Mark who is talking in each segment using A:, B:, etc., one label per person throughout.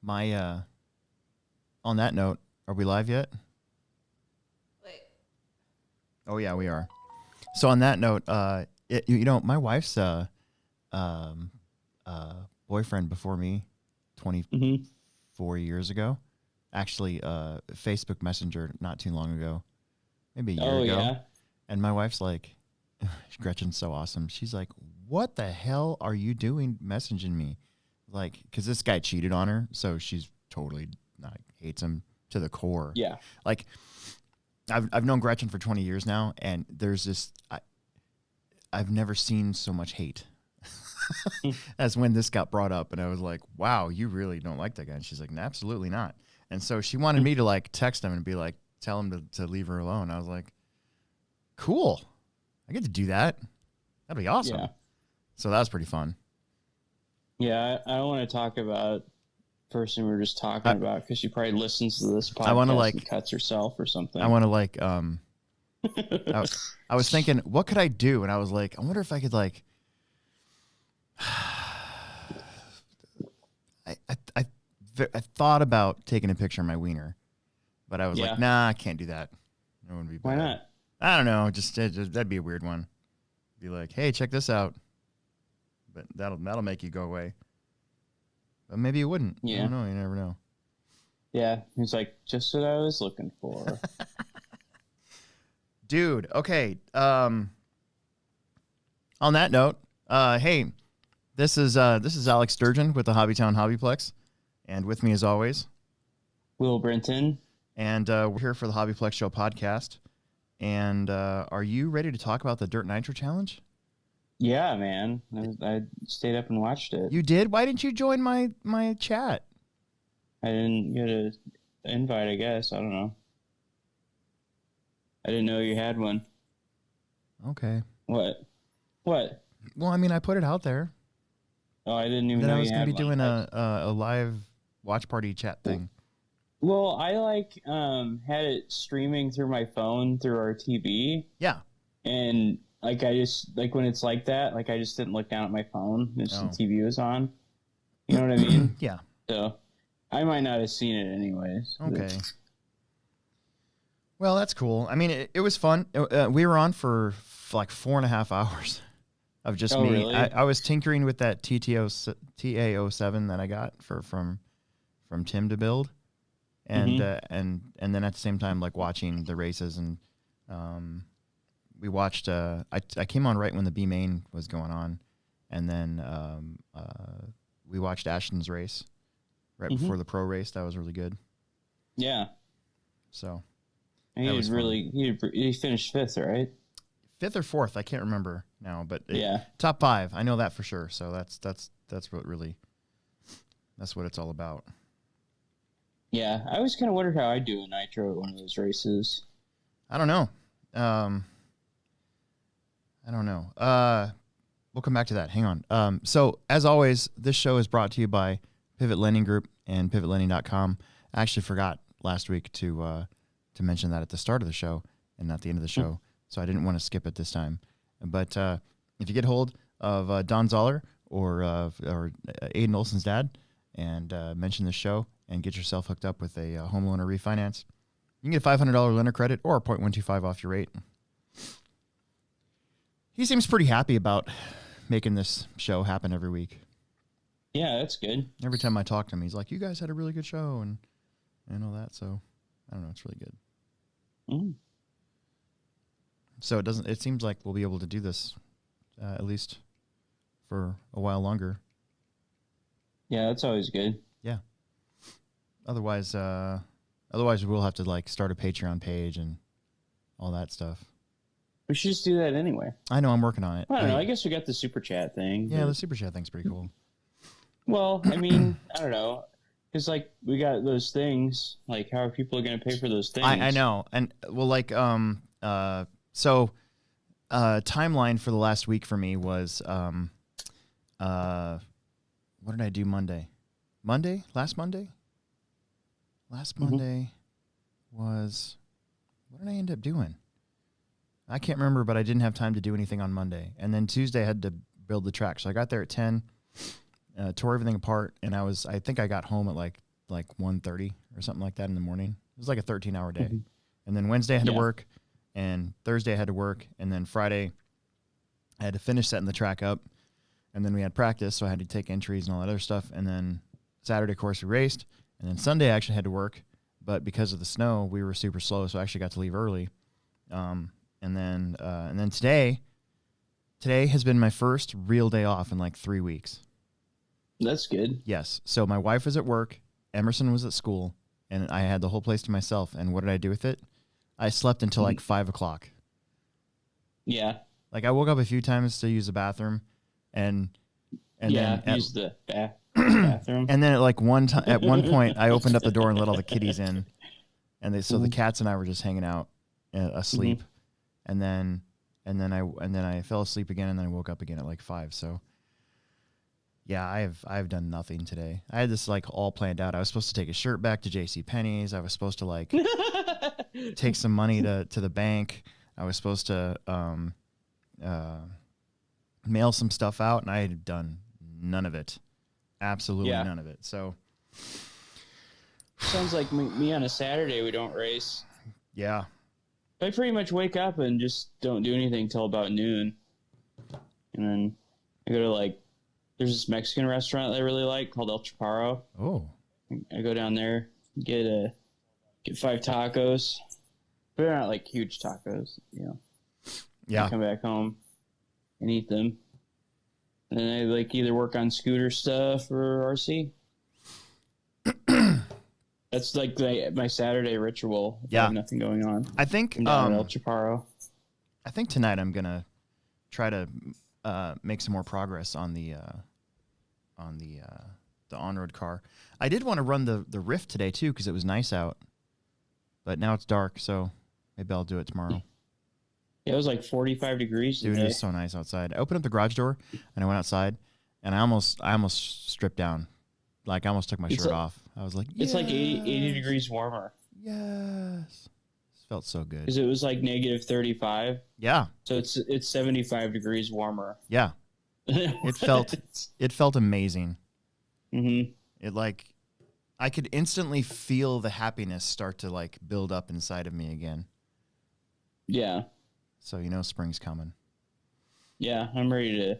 A: My on that note, are we live yet?
B: Wait.
A: Oh yeah, we are. So on that note, my wife's boyfriend before me, 24 years ago, actually Facebook Messenger not too long ago, maybe a year ago.
C: Yeah.
A: And my wife's like, Gretchen's so awesome. She's like, what the hell are you doing messaging me? Like, because this guy cheated on her, so she's totally hates him to the core.
C: Yeah.
A: Like, I've known Gretchen for 20 years now, and there's this, I've never seen so much hate as when this got brought up. And I was like, wow, you really don't like that guy. And she's like, absolutely not. And so she wanted me to like text him and be like, tell him to leave her alone. I was like, cool. I get to do that. That'd be awesome.
C: Yeah.
A: So that was pretty fun.
C: Yeah, I don't want to talk about the person we were just talking about because she probably listens to this podcast
A: I want to
C: and cuts herself or something.
A: I want to like, I was thinking, what could I do? And I was like, I wonder if I could like, I thought about taking a picture of my wiener, but I was like, nah, I can't do that. It wouldn't be bad.
C: Why not?
A: I don't know. Just that'd be a weird one. Be like, hey, check this out. But that'll make you go away. But maybe it wouldn't.
C: Yeah.
A: I don't know. You never know.
C: Yeah. He's like, just what I was looking for.
A: Dude, okay. On that note, hey, this is Alex Sturgeon with the Hobbytown Hobbyplex, and with me as always,
C: Will Brenton.
A: And we're here for the Hobbyplex Show podcast. And are you ready to talk about the Dirt Nitro Challenge?
C: Yeah, man. I stayed up and watched it.
A: You did? Why didn't you join my chat?
C: I didn't get an invite, I guess. I don't know. I didn't know you had one.
A: Okay.
C: What? Well,
A: I mean, I put it out there.
C: Oh, I didn't even know
A: I was
C: going to
A: be doing a live watch party chat thing.
C: Well, I had it streaming through my phone through our TV.
A: Yeah.
C: And I just when it's like that, I just didn't look down at my phone. The TV was on. You know what I mean?
A: Yeah.
C: So I might not have seen it anyways.
A: Okay. Well, that's cool. I mean, it was fun. We were on for like 4.5 hours of just me.
C: Really?
A: I was tinkering with that TA07 that I got from Tim to build, and and then at the same time watching the races, and we watched. I came on right when the B main was going on, and then we watched Ashton's race right before the pro race. That was really good.
C: Yeah.
A: So.
C: And he finished 5th, right?
A: 5th or 4th, I can't remember now, but
C: yeah,
A: top 5, I know that for sure. So that's what it's all about.
C: Yeah, I always kind of wondered how I'd do a Nitro at one of those races.
A: I don't know. We'll come back to that. Hang on. So as always, this show is brought to you by Pivot Lending Group and PivotLending.com. I actually forgot last week to mention that at the start of the show and not the end of the show. So I didn't want to skip it this time. But if you get hold of Don Zoller or Aiden Olson's dad and mention the show and get yourself hooked up with a home loan or refinance, you can get a $500 lender credit or 0.125 off your rate. He seems pretty happy about making this show happen every week.
C: Yeah, that's good.
A: Every time I talk to him, he's like, you guys had a really good show and all that. So I don't know. It's really good. So it seems like we'll be able to do this at least for a while longer.
C: Yeah, that's always good.
A: Yeah. Otherwise we'll have to start a Patreon page and all that stuff.
C: We should just do that anyway.
A: I know, I'm working on it.
C: I don't know. I guess we got the super chat thing.
A: Yeah, the super chat thing's pretty cool.
C: Well, I mean, I don't know. Because, we got those things. How are people going to pay for those things?
A: I know. And, so timeline for the last week for me was, what did I do Monday? Last Monday was, what did I end up doing? I can't remember, but I didn't have time to do anything on Monday. And then Tuesday I had to build the track. So I got there at 10. tore everything apart, and I think I got home at like 1:30 or something like that in the morning. It was like a 13-hour day. And then Wednesday I had to work, and Thursday I had to work, and then Friday I had to finish setting the track up, and then we had practice, so I had to take entries and all that other stuff, and then Saturday, of course, we raced, and then Sunday I actually had to work, but because of the snow, we were super slow, so I actually got to leave early. And then today has been my first real day off in like 3 weeks.
C: That's good.
A: Yes. So my wife was at work, Emerson was at school, and I had the whole place to myself. And what did I do with it? I slept until like 5 o'clock.
C: Yeah.
A: Like I woke up a few times to use the bathroom, and then
C: use the bathroom.
A: And then at one point, I opened up the door and let all the kitties in, and the cats and I were just hanging out, asleep, and then I fell asleep again, and then I woke up again at like 5. So. Yeah, I've done nothing today. I had this like all planned out. I was supposed to take a shirt back to JCPenney's. I was supposed to like take some money to the bank. I was supposed to mail some stuff out, and I had done none of it. Absolutely none of it. So
C: sounds like me on a Saturday we don't race.
A: Yeah.
C: I pretty much wake up and just don't do anything till about noon. And then I go to there's this Mexican restaurant that I really like called El Chaparro.
A: Oh.
C: I go down there, get 5 tacos. But they're not like huge tacos, you know.
A: Yeah.
C: I come back home and eat them. And then I either work on scooter stuff or RC. That's like my Saturday ritual. If I have nothing going on.
A: I think
C: El Chaparro.
A: I think tonight I'm gonna try to make some more progress on the on-road car. I did want to run the Rift today too because it was nice out, but now it's dark, so maybe I'll do it tomorrow.
C: Yeah, it was like 45 degrees today.
A: Dude, it was so nice outside. I opened up the garage door and I went outside, and I almost stripped down. Like I almost took my shirt off. I was like, yes.
C: It's like 80 degrees warmer.
A: Yes. It felt so good.
C: Because it was like negative 35.
A: Yeah.
C: So it's 75 degrees warmer.
A: Yeah. It felt amazing.
C: Mm-hmm.
A: It I could instantly feel the happiness start to build up inside of me again.
C: Yeah.
A: So spring's coming.
C: Yeah, I'm ready to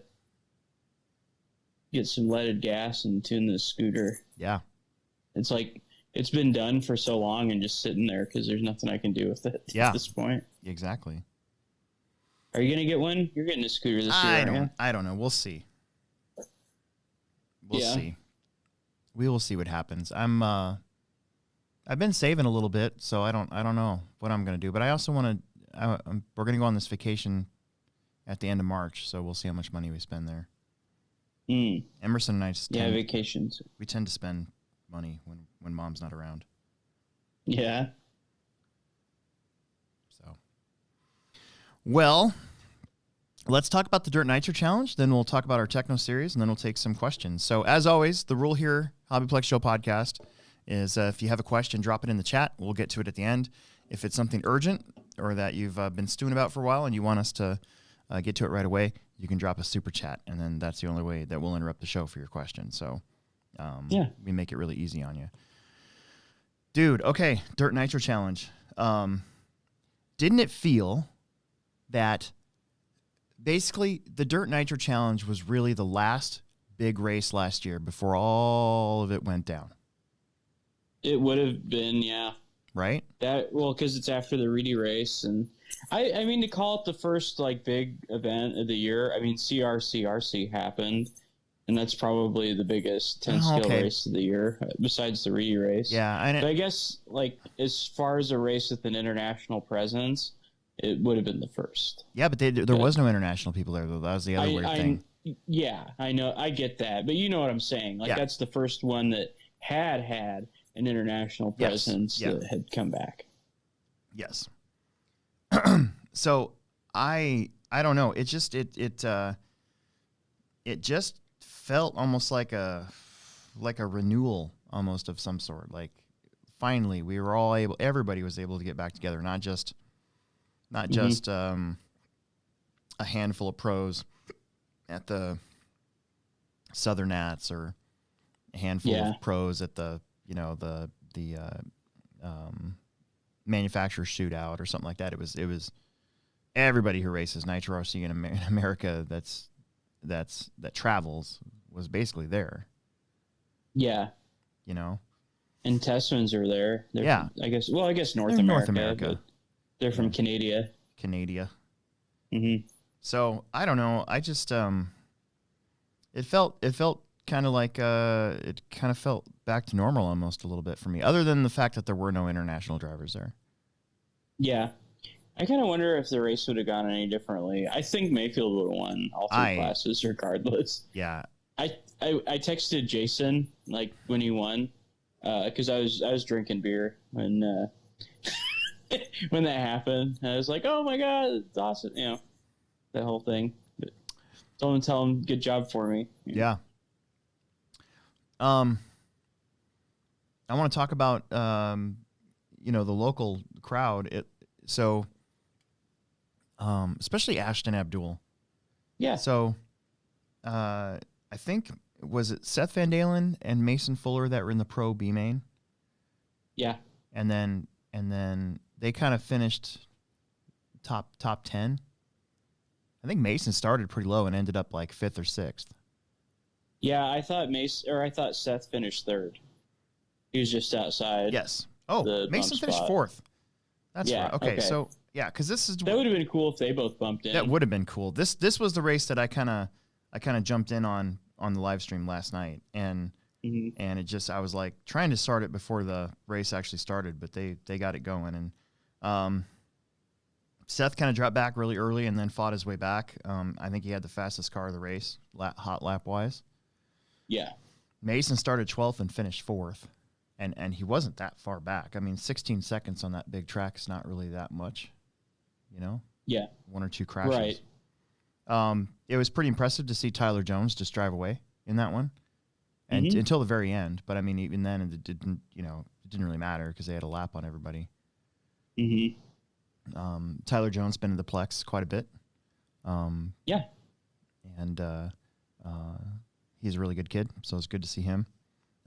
C: get some leaded gas and tune this scooter.
A: Yeah.
C: It's it's been done for so long and just sitting there because there's nothing I can do with it at this point.
A: Exactly.
C: Are you going to get one? You're getting a scooter this year,
A: I don't know. We'll see. We'll see. We will see what happens. I've been saving a little bit, so I don't know what I'm going to do, but I also want to we're going to go on this vacation at the end of March, so we'll see how much money we spend there. Emerson and I
C: vacations.
A: We tend to spend money when mom's not around.
C: Yeah.
A: So, well, let's talk about the Dirt Nitro Challenge. Then we'll talk about our Techno series, and then we'll take some questions. So, as always, the rule here, Hobbyplex Show Podcast, is if you have a question, drop it in the chat. We'll get to it at the end. If it's something urgent or that you've been stewing about for a while and you want us to get to it right away, you can drop a super chat, and then that's the only way that we'll interrupt the show for your question. So, we make it really easy on you. Dude, okay, Dirt Nitro Challenge. Didn't it feel that basically the Dirt Nitro Challenge was really the last big race last year before all of it went down?
C: It would have been, yeah.
A: Right?
C: Because it's after the Reedy race, and I mean, to call it the first big event of the year, I mean, CRC happened, and that's probably the biggest 10-scale race of the year, besides the Reedy race.
A: Yeah,
C: but I guess as far as a race with an international presence, it would have been the first.
A: Yeah, but there was no international people there, though. That was the other weird thing.
C: Yeah, I know. I get that. But you know what I'm saying. That's the first one that had an international presence that had come back.
A: Yes. So I don't know. It just it just felt almost like a renewal almost of some sort. Finally we were everybody was able to get back together, not just a handful of pros at the Southern Nats or a handful of pros at the manufacturer shootout or something like that. It was everybody who races Nitro RC in America that travels was basically there.
C: Yeah.
A: You know?
C: And Tessmans are there. They're from, I guess North
A: They're
C: America.
A: North America.
C: They're from Canada.
A: Mm-hmm. So I don't know. I just it felt kind of like it kind of felt back to normal almost a little bit for me, other than the fact that there were no international drivers there.
C: Yeah. I kind of wonder if the race would have gone any differently. I think Mayfield would have won all three classes regardless.
A: Yeah.
C: I texted Jason like when he won because I was drinking beer when when that happened. I was like, oh my god, it's awesome, you know, that whole thing. But tell him good job for me.
A: Yeah. I want to talk about the local crowd. Especially Ashton Abdul.
C: Yeah.
A: So I think, was it Seth Van Dalen and Mason Fuller that were in the Pro B main?
C: Yeah.
A: And then they kind of finished top 10. I think Mason started pretty low and ended up like 5th or 6th.
C: Yeah, I thought Seth finished 3rd. He was just outside.
A: Yes. Oh, Mason finished 4th. That's right. Okay, so yeah, because that
C: would have been cool if they both bumped in.
A: That would have been cool. This was the race that I kind of jumped in on the live stream last night, and I was like trying to start it before the race actually started, but they got it going, and Seth kind of dropped back really early and then fought his way back. I think he had the fastest car of the race, hot lap wise.
C: Yeah.
A: Mason started 12th and finished 4th. And he wasn't that far back. I mean, 16 seconds on that big track is not really that much, you know?
C: Yeah.
A: 1 or 2 crashes. Right. It was pretty impressive to see Tyler Jones just drive away in that one, and until the very end. But I mean, even then, it didn't really matter because they had a lap on everybody. Tyler Jones been in the Plex quite a bit.
C: Yeah.
A: And he's a really good kid, so it's good to see him.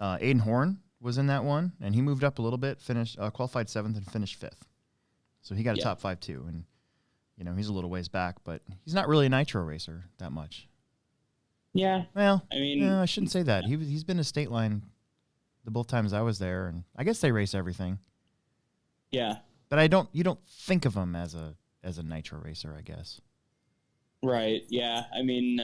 A: Aiden Horn was in that one, and he moved up a little bit, qualified 7th and finished 5th. So he got a top 5 too, and he's a little ways back, but he's not really a Nitro racer that much.
C: Yeah.
A: Well, I mean, no, I shouldn't say that. He's been a state line the both times I was there, and I guess they race everything.
C: Yeah.
A: But you don't think of him as a Nitro racer, I guess.
C: Right. Yeah. I mean,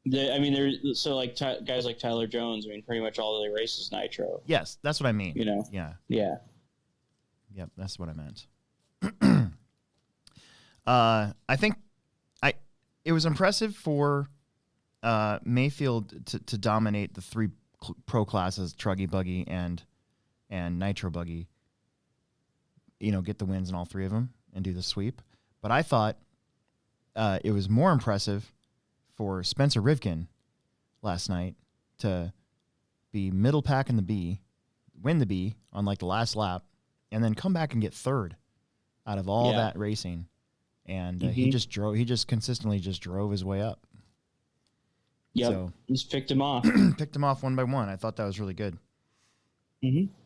C: there's guys like Tyler Jones. I mean, pretty much all they race is Nitro.
A: Yes, that's what I mean.
C: Yeah.
A: Yep, that's what I meant. I think it was impressive for Mayfield to dominate the 3 pro classes, Truggy Buggy and Nitro Buggy. Get the wins in all 3 of them and do the sweep. But I thought it was more impressive for Spencer Rivkin last night to be middle pack in the B, win the B on like the last lap, and then come back and get 3rd out of all that racing. And he just consistently just drove his way up.
C: Yep, so, just picked him off.
A: Picked him off one by one. I thought that was really good.
C: The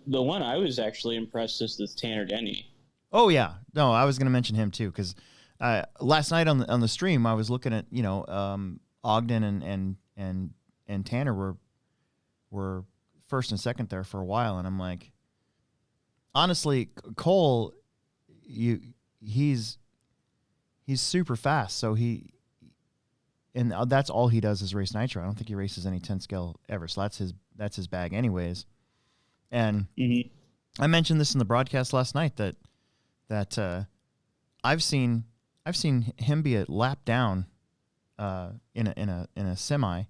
C: one I was actually impressed with Tanner Denny.
A: Oh yeah, no, I was going to mention him too because last night on the stream I was looking at Ogden and Tanner were 1st and 2nd there for a while, and I'm like, honestly, Cole, he's super fast, so that's all he does is race Nitro. I don't think he races any 10 scale ever, so that's his bag anyways. And I mentioned this in the broadcast last night that I've seen him be a lap down in a semi,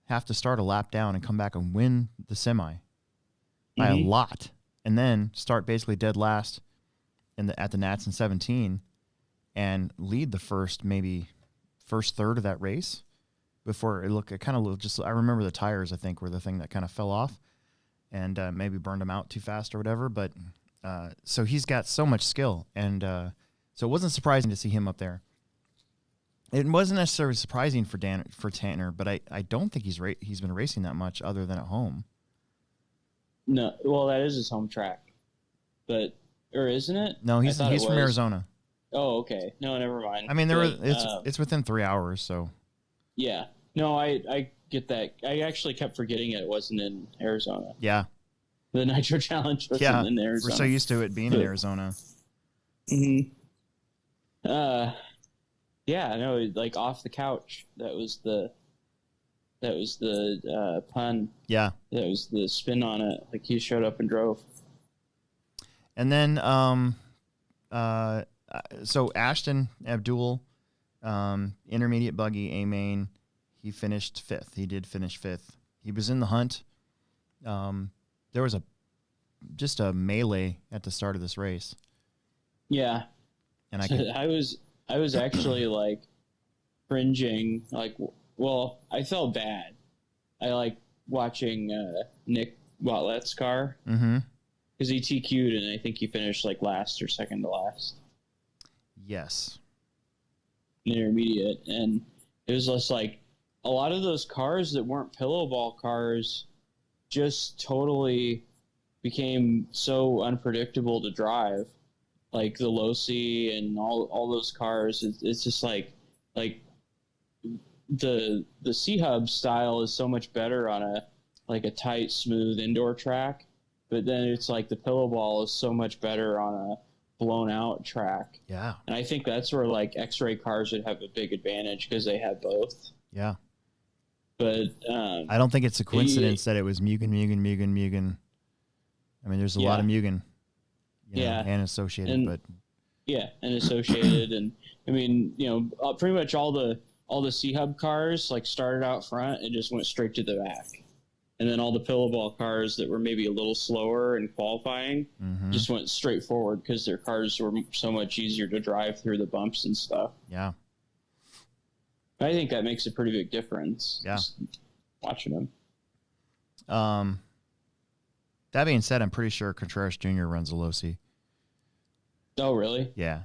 A: have to start a lap down and come back and win the semi by a lot, and then start basically dead last at the Nats in 17 and lead the first third of that race before I remember the tires, I think, were the thing that kind of fell off and maybe burned him out too fast or whatever. But so he's got so much skill, and so it wasn't surprising to see him up there. It wasn't necessarily surprising for Tanner, but I don't think he's been racing that much other than at home.
C: No, well, that is his home track, but or isn't it?
A: No, he's from Arizona.
C: Oh, okay. No, never mind.
A: I mean, it's within 3 hours, so.
C: Yeah. No, I get that. I actually kept forgetting it wasn't in Arizona.
A: Yeah.
C: The Nitro Challenge wasn't in Arizona.
A: We're so used to it being in Arizona.
C: Mm-hmm. Yeah, no, like off the couch. That was the pun.
A: Yeah.
C: That was the spin on it. Like he showed up and drove.
A: And then, so Ashton Abdul, intermediate buggy, A main, he finished 5th. He did finish 5th. He was in the hunt. There was just a melee at the start of this race.
C: Yeah.
A: And
C: I was actually like cringing. Like, well, I felt bad. I like watching Nick Watlet's car.
A: Mm-hmm.
C: Because he TQ'd and I think he finished like last or second to last.
A: Yes.
C: Intermediate. And it was just like a lot of those cars that weren't pillow ball cars just totally became so unpredictable to drive. Like the Losi and all those cars. It's just like the C-Hub style is so much better on a tight, smooth indoor track. But then it's like the pillow ball is so much better on a blown out track.
A: Yeah.
C: And I think that's where like X-ray cars would have a big advantage because they have both.
A: Yeah.
C: But
A: I don't think it's a coincidence that it was Mugen. I mean, there's a lot of Mugen. And associated, but
C: yeah, and associated, and I mean, pretty much all the C-Hub cars like started out front and just went straight to the back. And then all the pillow ball cars that were maybe a little slower in qualifying just went straight forward because their cars were so much easier to drive through the bumps and stuff.
A: Yeah.
C: I think that makes a pretty big difference.
A: Yeah.
C: Just watching them.
A: That being said, I'm pretty sure Contreras Jr. runs a Losi.
C: Oh, really?
A: Yeah.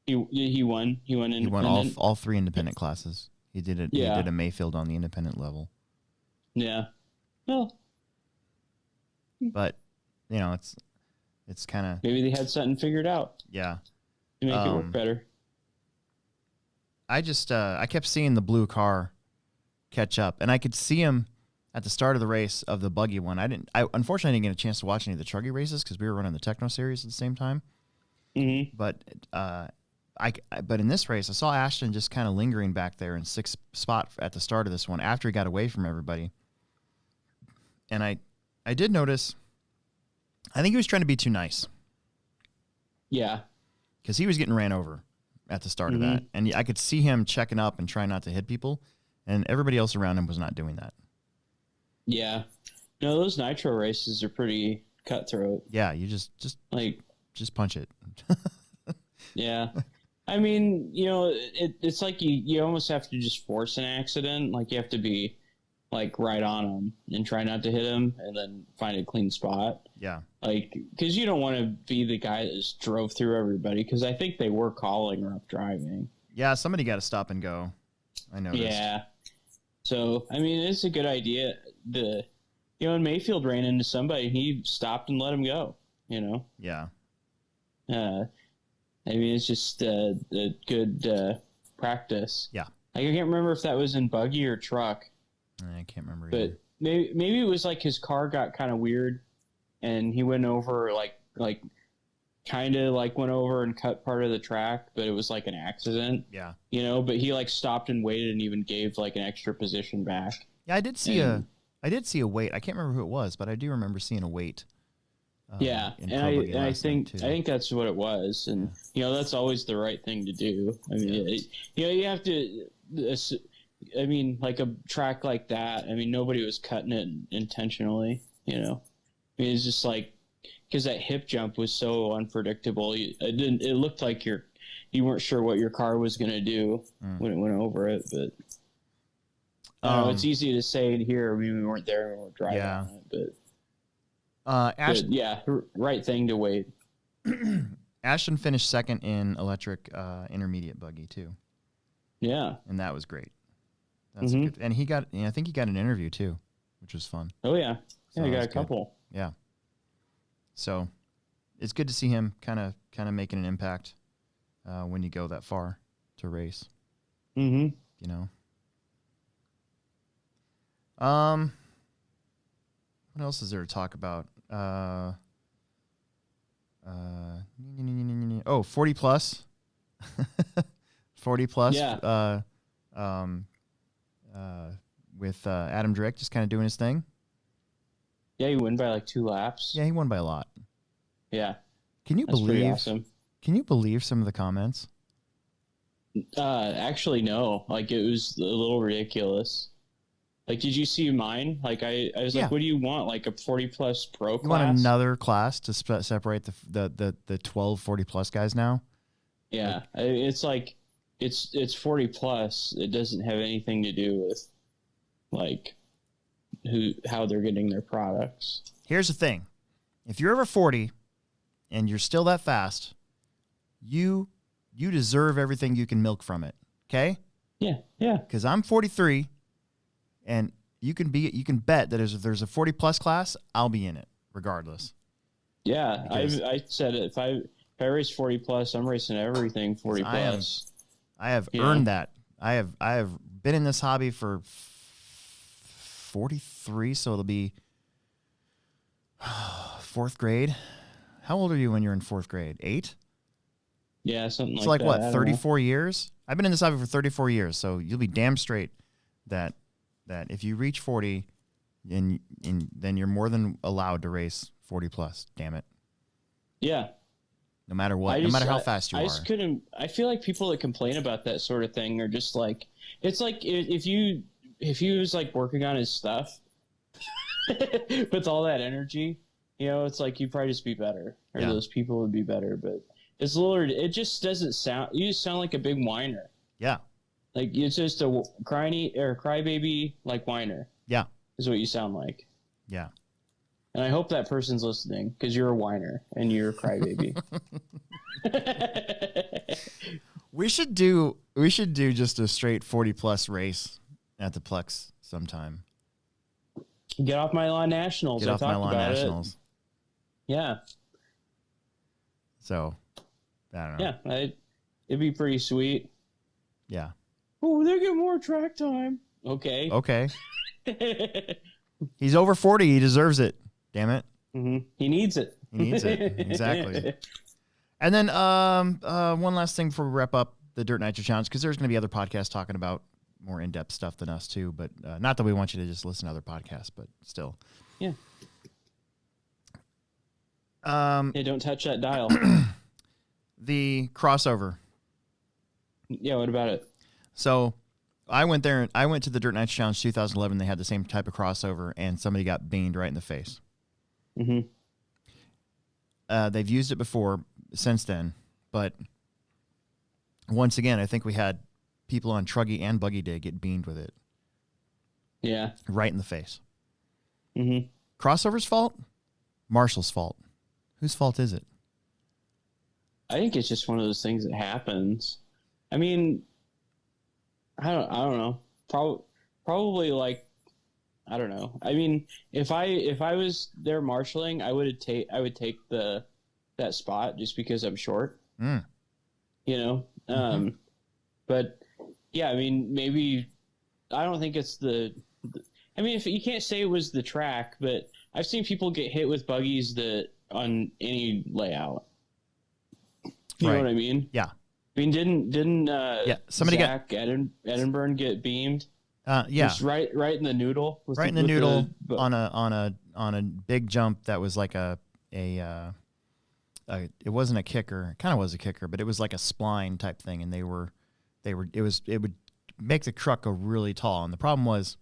C: He won. He won independent.
A: He won all 3 independent classes. He did it. Yeah. He did a Mayfield on the independent level.
C: Yeah. Well,
A: but it's kind of
C: maybe they had something figured out.
A: Yeah,
C: to make it work better.
A: I just I kept seeing the blue car catch up, and I could see him at the start of the race of the buggy one. I unfortunately didn't get a chance to watch any of the truggy races because we were running the Techno series at the same time.
C: Mm-hmm.
A: But but in this race, I saw Ashton just kind of lingering back there in 6th spot at the start of this one after he got away from everybody. And I did notice, I think he was trying to be too nice.
C: Yeah.
A: Because he was getting ran over at the start of that. And I could see him checking up and trying not to hit people. And everybody else around him was not doing that.
C: Yeah. No, those Nitro races are pretty cutthroat.
A: Yeah, you just punch it.
C: Yeah. I mean, it's like you almost have to just force an accident. Like you have to be like right on them and try not to hit them and then find a clean spot.
A: Yeah.
C: Like, because you don't want to be the guy that just drove through everybody because I think they were calling rough driving.
A: Yeah, somebody got to stop and go. I noticed.
C: Yeah. So, I mean, it's a good idea. And Mayfield ran into somebody, he stopped and let him go,
A: Yeah.
C: I mean, it's just a good practice.
A: Yeah.
C: I can't remember if that was in buggy or truck.
A: I can't remember
C: but
A: either.
C: Maybe it was like his car got kind of weird and he went over like kind of like went over and cut part of the track, but it was like an accident.
A: Yeah.
C: But he like stopped and waited and even gave like an extra position back.
A: Yeah, I did see a weight. I can't remember who it was, but I do remember seeing a weight.
C: Yeah, and I think that's what it was, and that's always the right thing to do. I mean, you have to. I mean, like a track like that. I mean, nobody was cutting it intentionally. I mean, it's just like because that hip jump was so unpredictable. It looked like you weren't sure what your car was going to do when it went over it. But it's easy to say here. I mean, we weren't there. We weren't driving on it, but. Right thing to wait.
A: Ashton finished second in electric intermediate buggy too.
C: Yeah.
A: And that was great. That's a good, and he got, I think he got an interview too, which was fun.
C: Oh yeah.
A: So
C: Yeah, I got a
A: good.
C: couple.
A: Yeah. So it's good to see him kind of making an impact when you go that far to race.
C: Mm-hmm.
A: You know. What else is there to talk about? 40 plus. 40 plus.
C: Yeah.
A: With Adam Drake just kind of doing his thing.
C: Yeah, he won by like 2 laps.
A: Yeah, he won by a lot.
C: Yeah.
A: Can you
C: That's pretty
A: believe?
C: awesome.
A: Can you believe some of the comments?
C: Actually, no. Like, it was a little ridiculous. Like, did you see mine? Like, I was like, what do you want? Like a 40 plus pro class?
A: You want another class to separate the 12 40 plus guys now?
C: Yeah, it's like it's 40 plus. It doesn't have anything to do with like how they're getting their products.
A: Here's the thing: if you're over 40 and you're still that fast, you deserve everything you can milk from it. Okay?
C: Yeah, yeah.
A: Because I'm 43, and you can bet that if there's a 40 plus class, I'll be in it regardless.
C: Yeah, I said it. If I race 40 plus, I'm racing everything 40 plus.
A: I have earned that. I have been in this hobby for 43, so it'll be 4th grade. How old are you when you're in 4th grade? 8?
C: Yeah, something
A: it's
C: like
A: that. It's like
C: that.
A: what, 34 years? I've been in this hobby for 34 years, so you'll be damn straight that if you reach 40, then you're more than allowed to race 40 plus. Damn it.
C: Yeah.
A: No matter what, no matter how fast you are.
C: I just couldn't. I feel like people that complain about that sort of thing are just like, it's like if he was like working on his stuff with all that energy, it's like you'd probably just be better, or those people would be better. But it's it just doesn't sound. You just sound like a big whiner.
A: Yeah.
C: Like it's just a crybaby like whiner.
A: Yeah.
C: Is what you sound like.
A: Yeah.
C: And I hope that person's listening, because you're a whiner and you're a crybaby.
A: We should do just a straight 40 plus race at the Plex sometime.
C: Get off my lawn nationals.
A: Get off my lawn nationals.
C: Yeah.
A: So, I don't know.
C: Yeah, it'd be pretty sweet.
A: Yeah.
C: Oh, they get more track time. Okay.
A: Okay. He's over 40. He deserves it. Damn it.
C: Mm-hmm. He needs it.
A: He needs it. Exactly. And then one last thing before we wrap up the Dirt Nitro Challenge, because there's going to be other podcasts talking about more in-depth stuff than us too, but not that we want you to just listen to other podcasts, but still.
C: Yeah. Hey, don't touch that dial.
A: The crossover.
C: Yeah, what about it?
A: So I went there, and I went to the Dirt Nitro Challenge 2011. They had the same type of crossover, and somebody got beamed right in the face.
C: Mm-hmm.
A: They've used it before since then, but once again, I think we had people on Truggy and Buggy Day get beamed with it.
C: Yeah.
A: Right in the face.
C: Mm-hmm.
A: Crossover's fault? Marshall's fault. Whose fault is it?
C: I think it's just one of those things that happens. I mean, I don't know. Probably like, I don't know. I mean, if I was there marshalling, I would take that spot just because I'm short.
A: Mm.
C: But yeah, I mean, maybe I don't think it's I mean, if you can't say it was the track, but I've seen people get hit with buggies on any layout. You know what I mean?
A: Yeah.
C: I mean, didn't
A: somebody
C: Zach Edinburgh get beamed?
A: Yeah.
C: Just right in the noodle.
A: Right in the noodle on a big jump that was like it wasn't a kicker. It kind of was a kicker, but it was like a spline type thing, and it would make the truck go really tall. And the problem was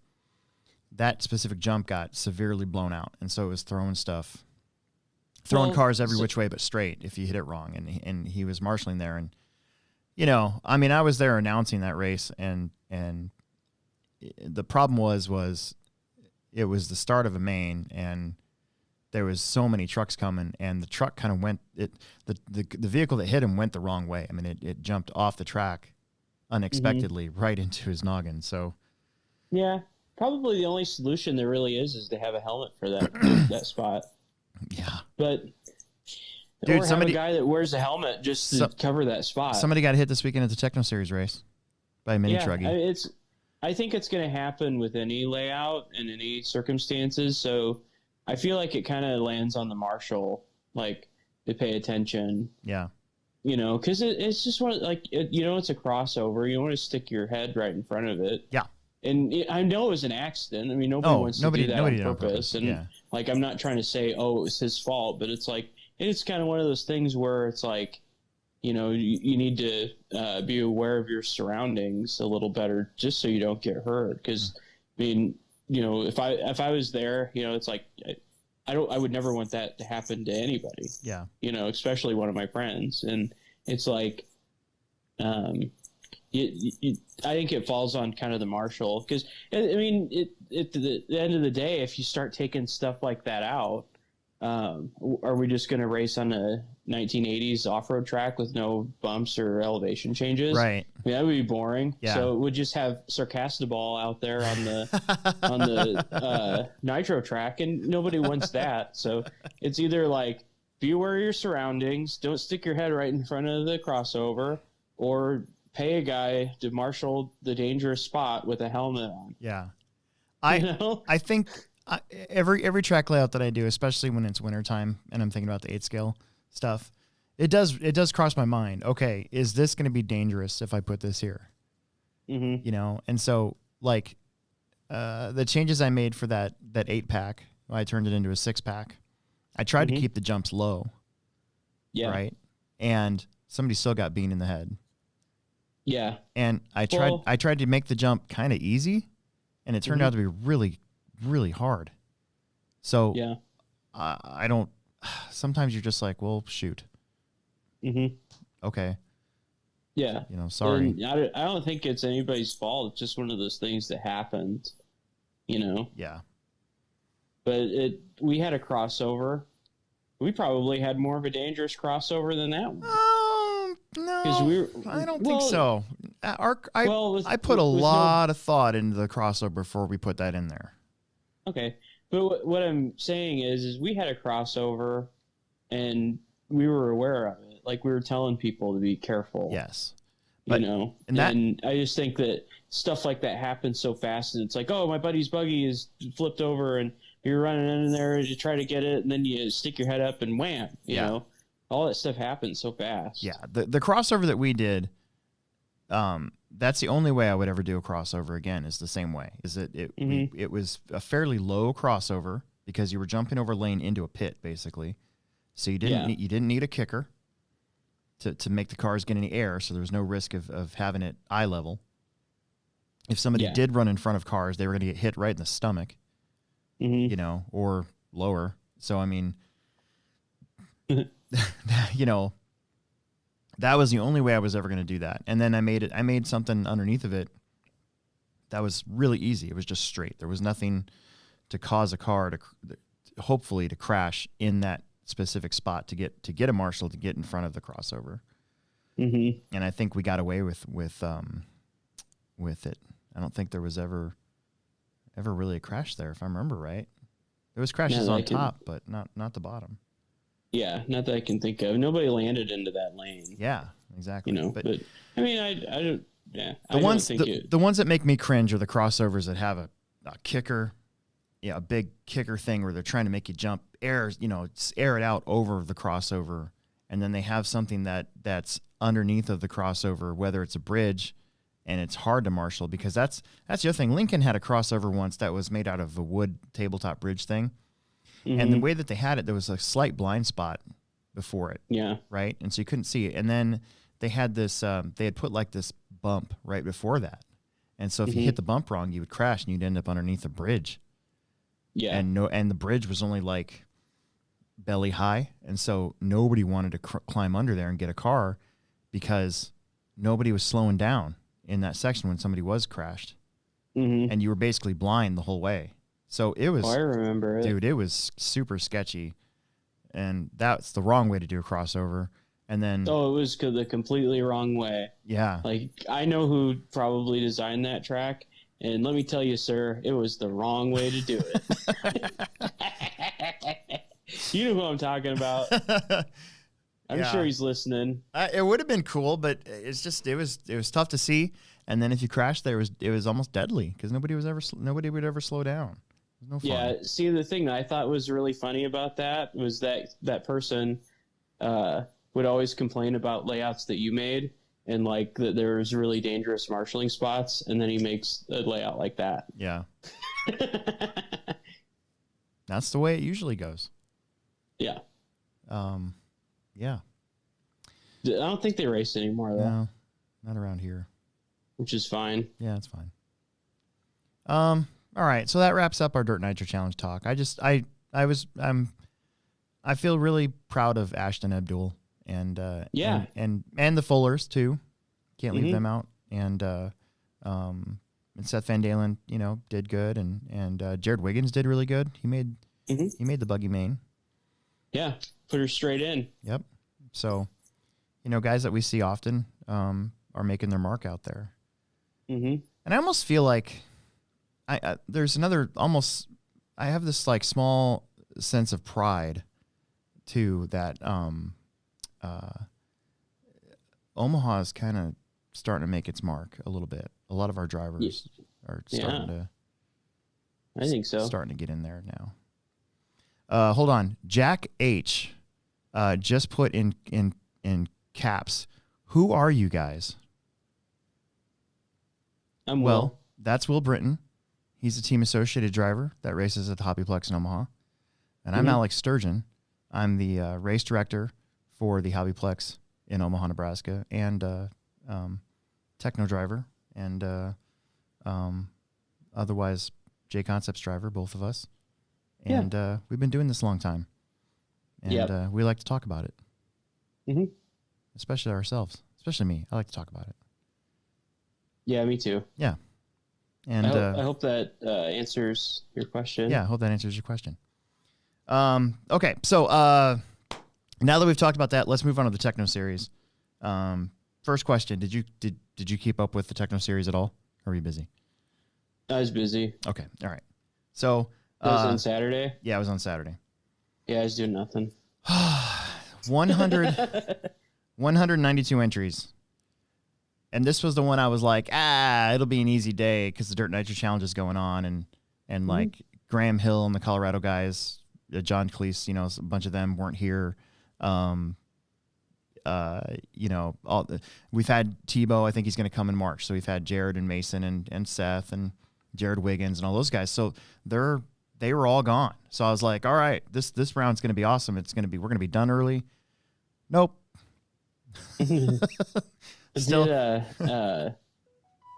A: that specific jump got severely blown out, and so it was throwing cars every which way but straight if you hit it wrong. And he was marshalling there, and I mean, I was there announcing that race, and the problem was it was the start of a main, and there was so many trucks coming, and the truck kind of the vehicle that hit him went the wrong way. I mean, it jumped off the track unexpectedly right into his noggin. So
C: Yeah, probably the only solution there really is to have a helmet for that that spot.
A: Yeah.
C: But
A: dude,
C: or
A: somebody,
C: have a guy that wears a helmet just to cover that spot.
A: Somebody got hit this weekend at the Techno Series race by a mini truggy.
C: I think it's going to happen with any layout and any circumstances. So I feel like it kind of lands on the marshal, like, to pay attention.
A: Yeah.
C: You know, because it's just one, like, it's a crossover. You want to stick your head right in front of it.
A: Yeah.
C: And I know it was an accident. I mean, nobody wants to do that on purpose. And,
A: yeah.
C: like, I'm not trying to say, oh, it was his fault, but it's like, it's kind of one of those things where it's like, you need to be aware of your surroundings a little better just so you don't get hurt. Because, I mean, if I was there, it's like, I would never want that to happen to anybody.
A: Yeah.
C: Especially one of my friends. And it's like, I think it falls on kind of the marshal. Because, I mean, at the end of the day, if you start taking stuff like that out, are we just going to race on a 1980s off-road track with no bumps or elevation changes?
A: Right.
C: I mean, that would be boring.
A: Yeah.
C: So we'd just have Sarcastiball out there on the Nitro track, and nobody wants that. So it's either like, be aware of your surroundings, don't stick your head right in front of the crossover, or pay a guy to marshal the dangerous spot with a helmet on.
A: Yeah. I think every track layout that I do, especially when it's wintertime and I'm thinking about the 8 scale stuff, it does cross my mind. Okay, is this going to be dangerous if I put this here?
C: Mm-hmm.
A: And so like the changes I made for that 8-pack, I turned it into a 6-pack. I tried to keep the jumps low.
C: Yeah.
A: Right. And somebody still got bean in the head.
C: Yeah.
A: And I tried to make the jump kind of easy, and it turned out to be really, really hard. So
C: yeah.
A: I don't. Sometimes you're just like, well, shoot. Okay.
C: Yeah.
A: Sorry.
C: And I don't think it's anybody's fault. It's just one of those things that happened.
A: Yeah.
C: But we had a crossover. We probably had more of a dangerous crossover than that one.
A: No, I don't think so. I put a lot of thought into the crossover before we put that in there.
C: Okay. But what I'm saying is we had a crossover and we were aware of it. Like, we were telling people to be careful.
A: Yes.
C: But, and I just think that stuff like that happens so fast, and it's like, oh, my buddy's buggy is flipped over, and you're running in there to try to get it, and then you stick your head up and wham, you know? All that stuff happens so fast.
A: Yeah, the crossover that we did, that's the only way I would ever do a crossover again, is the same way. Is that it was a fairly low crossover because you were jumping over lane into a pit, basically. So you didn't need a kicker to make the cars get any air, so there was no risk of having it eye level. If somebody did run in front of cars, they were going to get hit right in the stomach, or lower. So, I mean... that was the only way I was ever going to do that. And then I made something underneath of it that was really easy. It was just straight. There was nothing to cause a car to hopefully to crash in that specific spot to get a marshal to get in front of the crossover. And I think we got away with it. I don't think there was ever really a crash there, if I remember right. There was crashes on top, but not the bottom.
C: Yeah, not that I can think of. Nobody landed into that lane.
A: Yeah, exactly.
C: But I mean, I don't. Yeah,
A: the ones that make me cringe are the crossovers that have a kicker, a big kicker thing where they're trying to make you jump, air it out over the crossover, and then they have something that's underneath of the crossover, whether it's a bridge, and it's hard to marshal because that's the other thing. Lincoln had a crossover once that was made out of a wood tabletop bridge thing. And the way that they had it, there was a slight blind spot before it.
C: Yeah.
A: Right? And so you couldn't see it. And then they had this, they had put like this bump right before that. And so if you hit the bump wrong, you would crash and you'd end up underneath a bridge.
C: Yeah.
A: And the bridge was only like belly high. And so nobody wanted to climb under there and get a car because nobody was slowing down in that section when somebody was crashed. And you were basically blind the whole way. So it was.
C: Oh, I remember it.
A: Dude, it was super sketchy. And that's the wrong way to do a crossover. And then
C: it was the completely wrong way.
A: Yeah.
C: Like, I know who probably designed that track, and let me tell you, sir, it was the wrong way to do it. You know who I'm talking about. I'm sure he's listening.
A: It would have been cool, but it's just it was tough to see. And then if you crashed there, it was almost deadly because nobody would ever slow down. No fun.
C: Yeah. See, the thing that I thought was really funny about that was that person would always complain about layouts that you made, and like that there was really dangerous marshalling spots, and then he makes a layout like that.
A: Yeah. That's the way it usually goes.
C: Yeah.
A: Yeah.
C: I don't think they race anymore though.
A: No, not around here.
C: Which is fine.
A: Yeah, it's fine. All right, so that wraps up our Dirt Nitro Challenge talk. I feel really proud of Ashton Abdul and and the Fullers too. Can't leave them out. And Seth Van Dalen, did good, and Jared Wiggins did really good. He made the buggy main. Yeah,
C: put her straight in.
A: Yep. So, guys that we see often are making their mark out there. And I almost feel like there's another almost. I have this like small sense of pride, too, that Omaha is kind of starting to make its mark a little bit. A lot of our drivers are starting to.
C: I think so.
A: Starting to get in there now. Hold on, Jack H. Just put in caps. Who are you guys?
C: I'm Will.
A: That's Will Britton. He's a team associated driver that races at the Hobbyplex in Omaha. And I'm Alex Sturgeon. I'm the race director for the Hobbyplex in Omaha, Nebraska, and techno driver, and otherwise J Concepts driver, both of us. And we've been doing this a long time. And we like to talk about it. Especially ourselves. Especially me. I like to talk about it.
C: Yeah, me too.
A: Yeah. And
C: I hope that answers your question.
A: Yeah, I hope that answers your question. Okay, so now that we've talked about that, let's move on to the Techno series. First question: Did you keep up with the Techno series at all? Or were you busy?
C: I was busy.
A: Okay, all right. So
C: it was on Saturday.
A: Yeah, it was on Saturday.
C: Yeah, I was doing nothing.
A: 192 entries. And this was the one I was like, it'll be an easy day because the Dirt Nitro Challenge is going on, and like Graham Hill and the Colorado guys, John Cleese, a bunch of them weren't here. We've had Tebow. I think he's going to come in March. So we've had Jared and Mason and Seth and Jared Wiggins and all those guys. So they were all gone. So I was like, all right, this round's going to be awesome. We're going to be done early. Nope.
C: Still,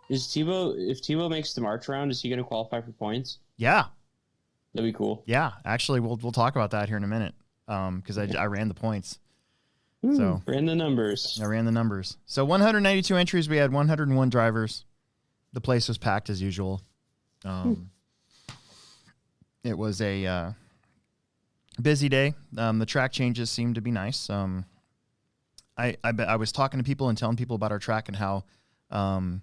C: is Tebow? If Tebow makes the March round, is he going to qualify for points?
A: Yeah,
C: that'd be cool.
A: Yeah, actually, we'll talk about that here in a minute. Because I ran the points. So
C: ran the numbers.
A: I ran the numbers. So 192 entries. We had 101 drivers. The place was packed as usual. It was a busy day. The track changes seemed to be nice. I was talking to people and telling people about our track and how now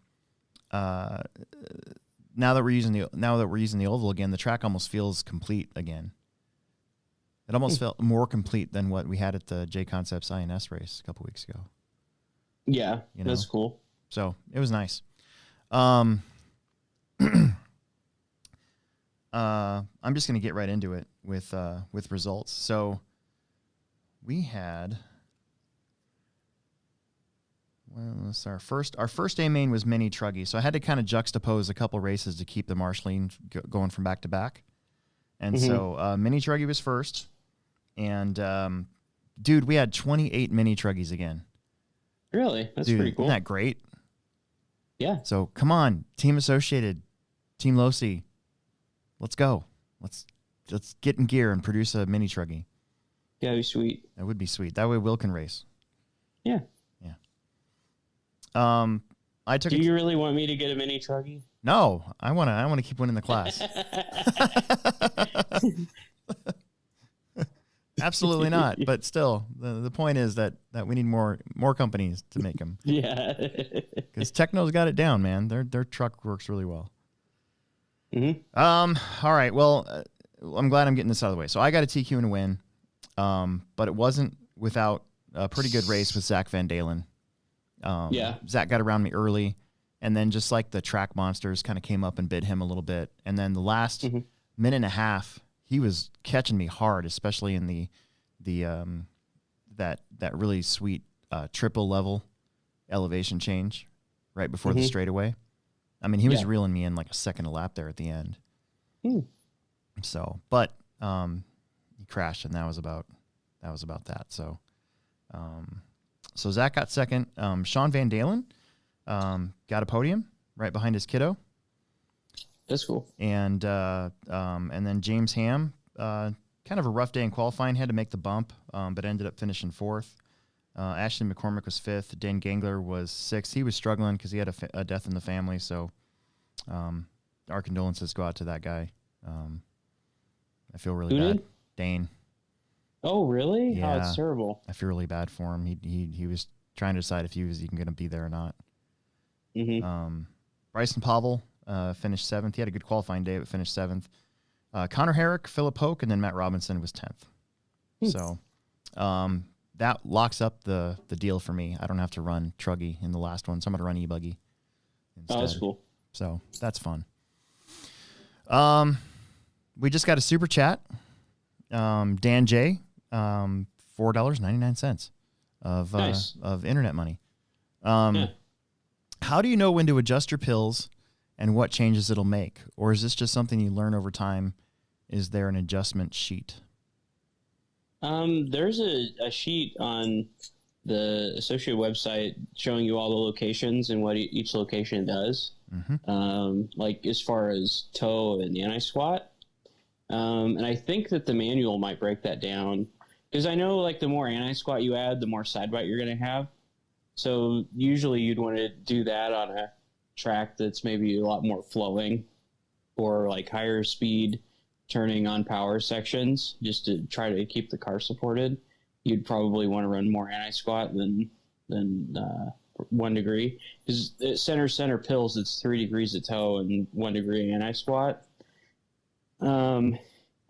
A: that we're using the oval again, the track almost feels complete again. It almost felt more complete than what we had at the J Concepts INS race a couple weeks ago.
C: Yeah, that's cool.
A: So it was nice. I'm just going to get right into it with results. So we had. Well, our first A main was Mini Truggy, so I had to kind of juxtapose a couple races to keep the marshalling going from back to back. And so Mini Truggy was first, and dude, we had 28 Mini Truggies again.
C: Really? That's pretty cool.
A: Isn't that great?
C: Yeah.
A: So come on, Team Associated, Team Losi, let's go. Let's get in gear and produce a Mini Truggy.
C: Yeah, that'd be sweet.
A: That would be sweet. That way Will can race.
C: Yeah.
A: Do
C: you really want me to get a Mini Truggy?
A: No, I want to keep winning the class. Absolutely not. But still, the point is that we need more companies to make them.
C: Yeah.
A: Because Techno's got it down, man. Their truck works really well.
C: Mm-hmm.
A: All right. Well, I'm glad I'm getting this out of the way. So I got a TQ and a win, but it wasn't without a pretty good race with Zach Van Dalen.
C: Yeah.
A: Zach got around me early, and then just like the track monsters kind of came up and bit him a little bit. And then the last minute and a half, he was catching me hard, especially in the that really sweet triple level elevation change right before the straightaway. I mean, he was reeling me in like a second a lap there at the end. So, but he crashed, and that was about that. So, so Zach got second. Sean Van Dalen got a podium right behind his kiddo.
C: That's cool.
A: And then James Hamm, kind of a rough day in qualifying, had to make the bump, but ended up finishing fourth. Ashley McCormick was fifth. Dan Gangler was sixth. He was struggling because he had a death in the family. So our condolences go out to that guy. I feel really bad. Dane.
C: Oh, really?
A: Yeah.
C: Oh, it's terrible.
A: I feel really bad for him. He was trying to decide if he was even going to be there or not. Bryson Pavel finished seventh. He had a good qualifying day, but finished seventh. Connor Herrick, Philip Hoke, and then Matt Robinson was 10th. So that locks up the deal for me. I don't have to run Truggy in the last one, so I'm going to run E-Buggy instead.
C: Oh, that's cool.
A: So that's fun. We just got a super chat. Dan J, $4.99 of internet money. How do you know when to adjust your pills and what changes it'll make? Or is this just something you learn over time? Is there an adjustment sheet?
C: There's a sheet on the associate website showing you all the locations and what each location does. Like as far as toe and anti-squat. And I think that the manual might break that down, because I know like the more anti-squat you add, the more side bite you're going to have. So usually you'd want to do that on a track that's maybe a lot more flowing, or like higher speed turning on power sections, just to try to keep the car supported. You'd probably want to run more anti-squat than 1 degree, because at center pills, it's 3 degrees of toe and 1 degree anti-squat. And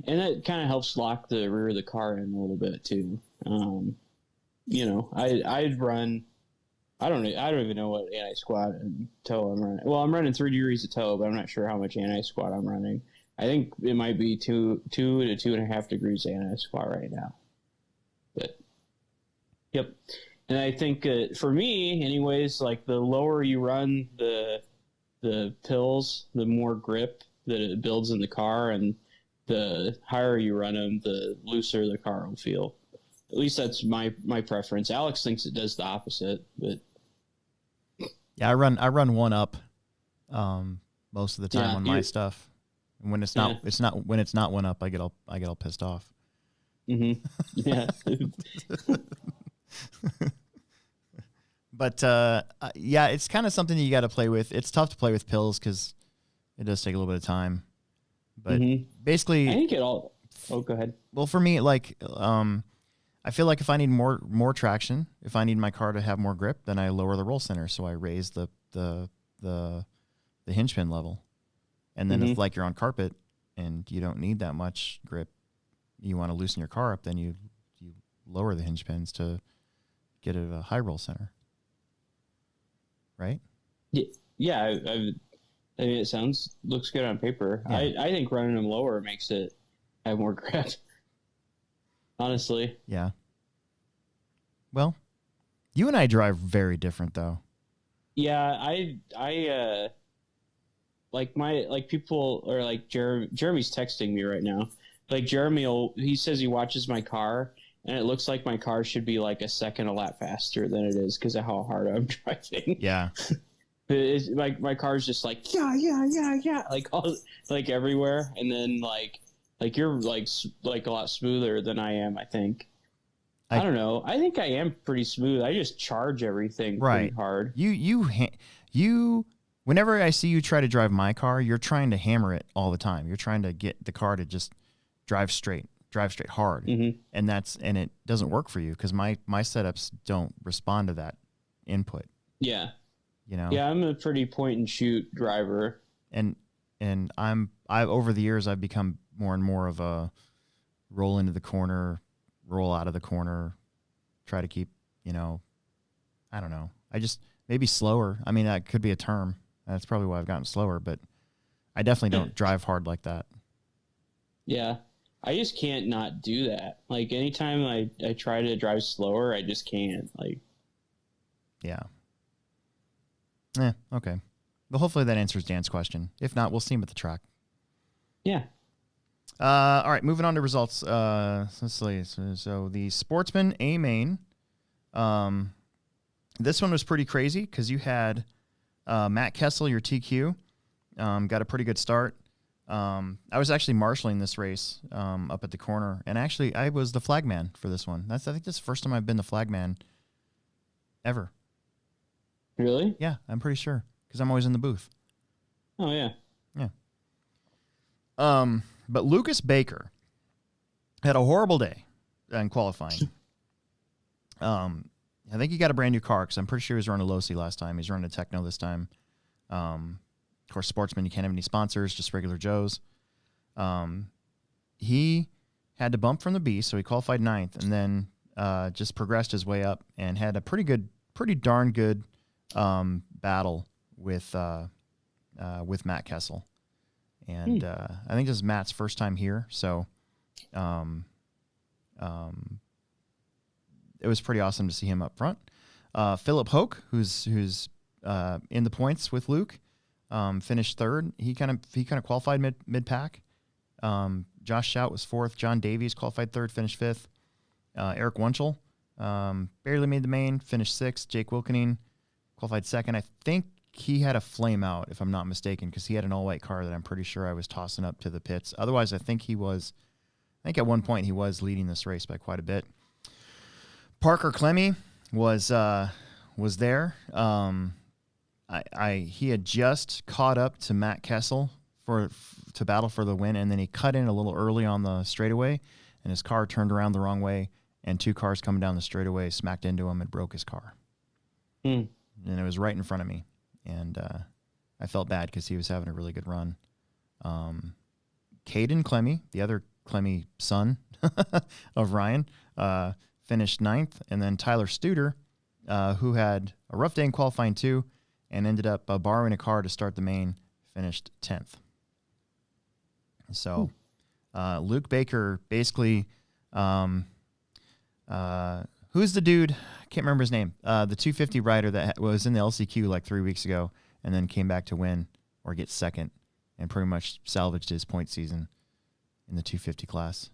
C: that kind of helps lock the rear of the car in a little bit too. You know, I'd run, I don't even know what anti-squat and toe I'm running. Well, I'm running 3 degrees of toe, but I'm not sure how much anti-squat I'm running. I think it might be 2 to 2.5 degrees anti-squat right now. But yep. And I think for me, anyways, like the lower you run the pills, the more grip that it builds in the car, and the higher you run them, the looser the car will feel. At least that's my preference. Alex thinks it does the opposite, but
A: yeah, I run one up most of the time on my stuff. And when it's not one up, I get all pissed off.
C: Yeah.
A: But yeah, it's kind of something you got to play with. It's tough to play with pills because it does take a little bit of time. But basically,
C: I think it all. Oh, go ahead.
A: Well, for me, like, I feel like if I need more traction, if I need my car to have more grip, then I lower the roll center, so I raise the hinge pin level. And then if like you're on carpet and you don't need that much grip, you want to loosen your car up, then you lower the hinge pins to get a high roll center. Right?
C: Yeah. I mean, it looks good on paper. Yeah. I think running them lower makes it have more grip. Honestly.
A: Yeah. Well, you and I drive very different though.
C: Yeah, I like people are like Jeremy's texting me right now. Like he says he watches my car and it looks like my car should be like a second a lap faster than it is because of how hard I'm driving.
A: Yeah.
C: It's like my car's just like yeah, like everywhere, and then like you're like a lot smoother than I am. I think. I don't know. I think I am pretty smooth. I just charge everything pretty hard. You. Whenever I see you try to drive my car, you're trying to hammer it all the time. You're trying to get the car to just drive straight.
A: drive straight hard, and it doesn't work for you because my setups don't respond to that input.
C: Yeah.
A: You know.
C: Yeah, I'm a pretty point and shoot driver,
A: and I over the years I've become more and more of a roll into the corner, roll out of the corner, try to keep, you know, I don't know. I just maybe slower. I mean, that could be a term. That's probably why I've gotten slower, but I definitely don't drive hard like that.
C: Yeah. I just can't not do that. Like anytime I try to drive slower, I just can't. Like,
A: yeah. Okay. Well, hopefully that answers Dan's question. If not, we'll see him at the track.
C: Yeah.
A: All right, moving on to results. Let's see. So the Sportsman A main. This one was pretty crazy because you had Matt Kessel, your TQ, got a pretty good start. I was actually marshaling this race up at the corner, and actually I was the flagman for this one. I think this is the first time I've been the flagman ever.
C: Really?
A: Yeah, I'm pretty sure because I'm always in the booth.
C: Oh yeah.
A: Yeah. But Lucas Baker had a horrible day in qualifying. I think he got a brand new car because I'm pretty sure he was running a Losi last time. He's running a Techno this time. Of course, Sportsman, you can't have any sponsors, just regular Joes. He had to bump from the B, so he qualified 9th, and then just progressed his way up and had a pretty darn good battle with Matt Kessel. And I think this is Matt's first time here, so it was pretty awesome to see him up front. Philip Hoke, who's in the points with Luke, finished 3rd. He kind of qualified mid pack. Josh Shout was 4th. John Davies qualified 3rd, finished 5th. Eric Wunschel barely made the main, finished 6th. Jake Wilkening qualified 2nd. I think he had a flame out, if I'm not mistaken, because he had an all-white car that I'm pretty sure I was tossing up to the pits. Otherwise, I think at one point he was leading this race by quite a bit. Parker Clemmy was there. He had just caught up to Matt Kessel to battle for the win, and then he cut in a little early on the straightaway, and his car turned around the wrong way, and 2 cars coming down the straightaway smacked into him and broke his car. And it was right in front of me, and I felt bad because he was having a really good run. Caden Clemmy, the other Clemmy son of Ryan, finished 9th, and then Tyler Studer, who had a rough day in qualifying too, and ended up borrowing a car to start the main, finished 10th. So Luke Baker basically, who's the dude? I can't remember his name. The 250 rider that was in the LCQ like 3 weeks ago and then came back to win or get 2nd and pretty much salvaged his point season in the 250 class.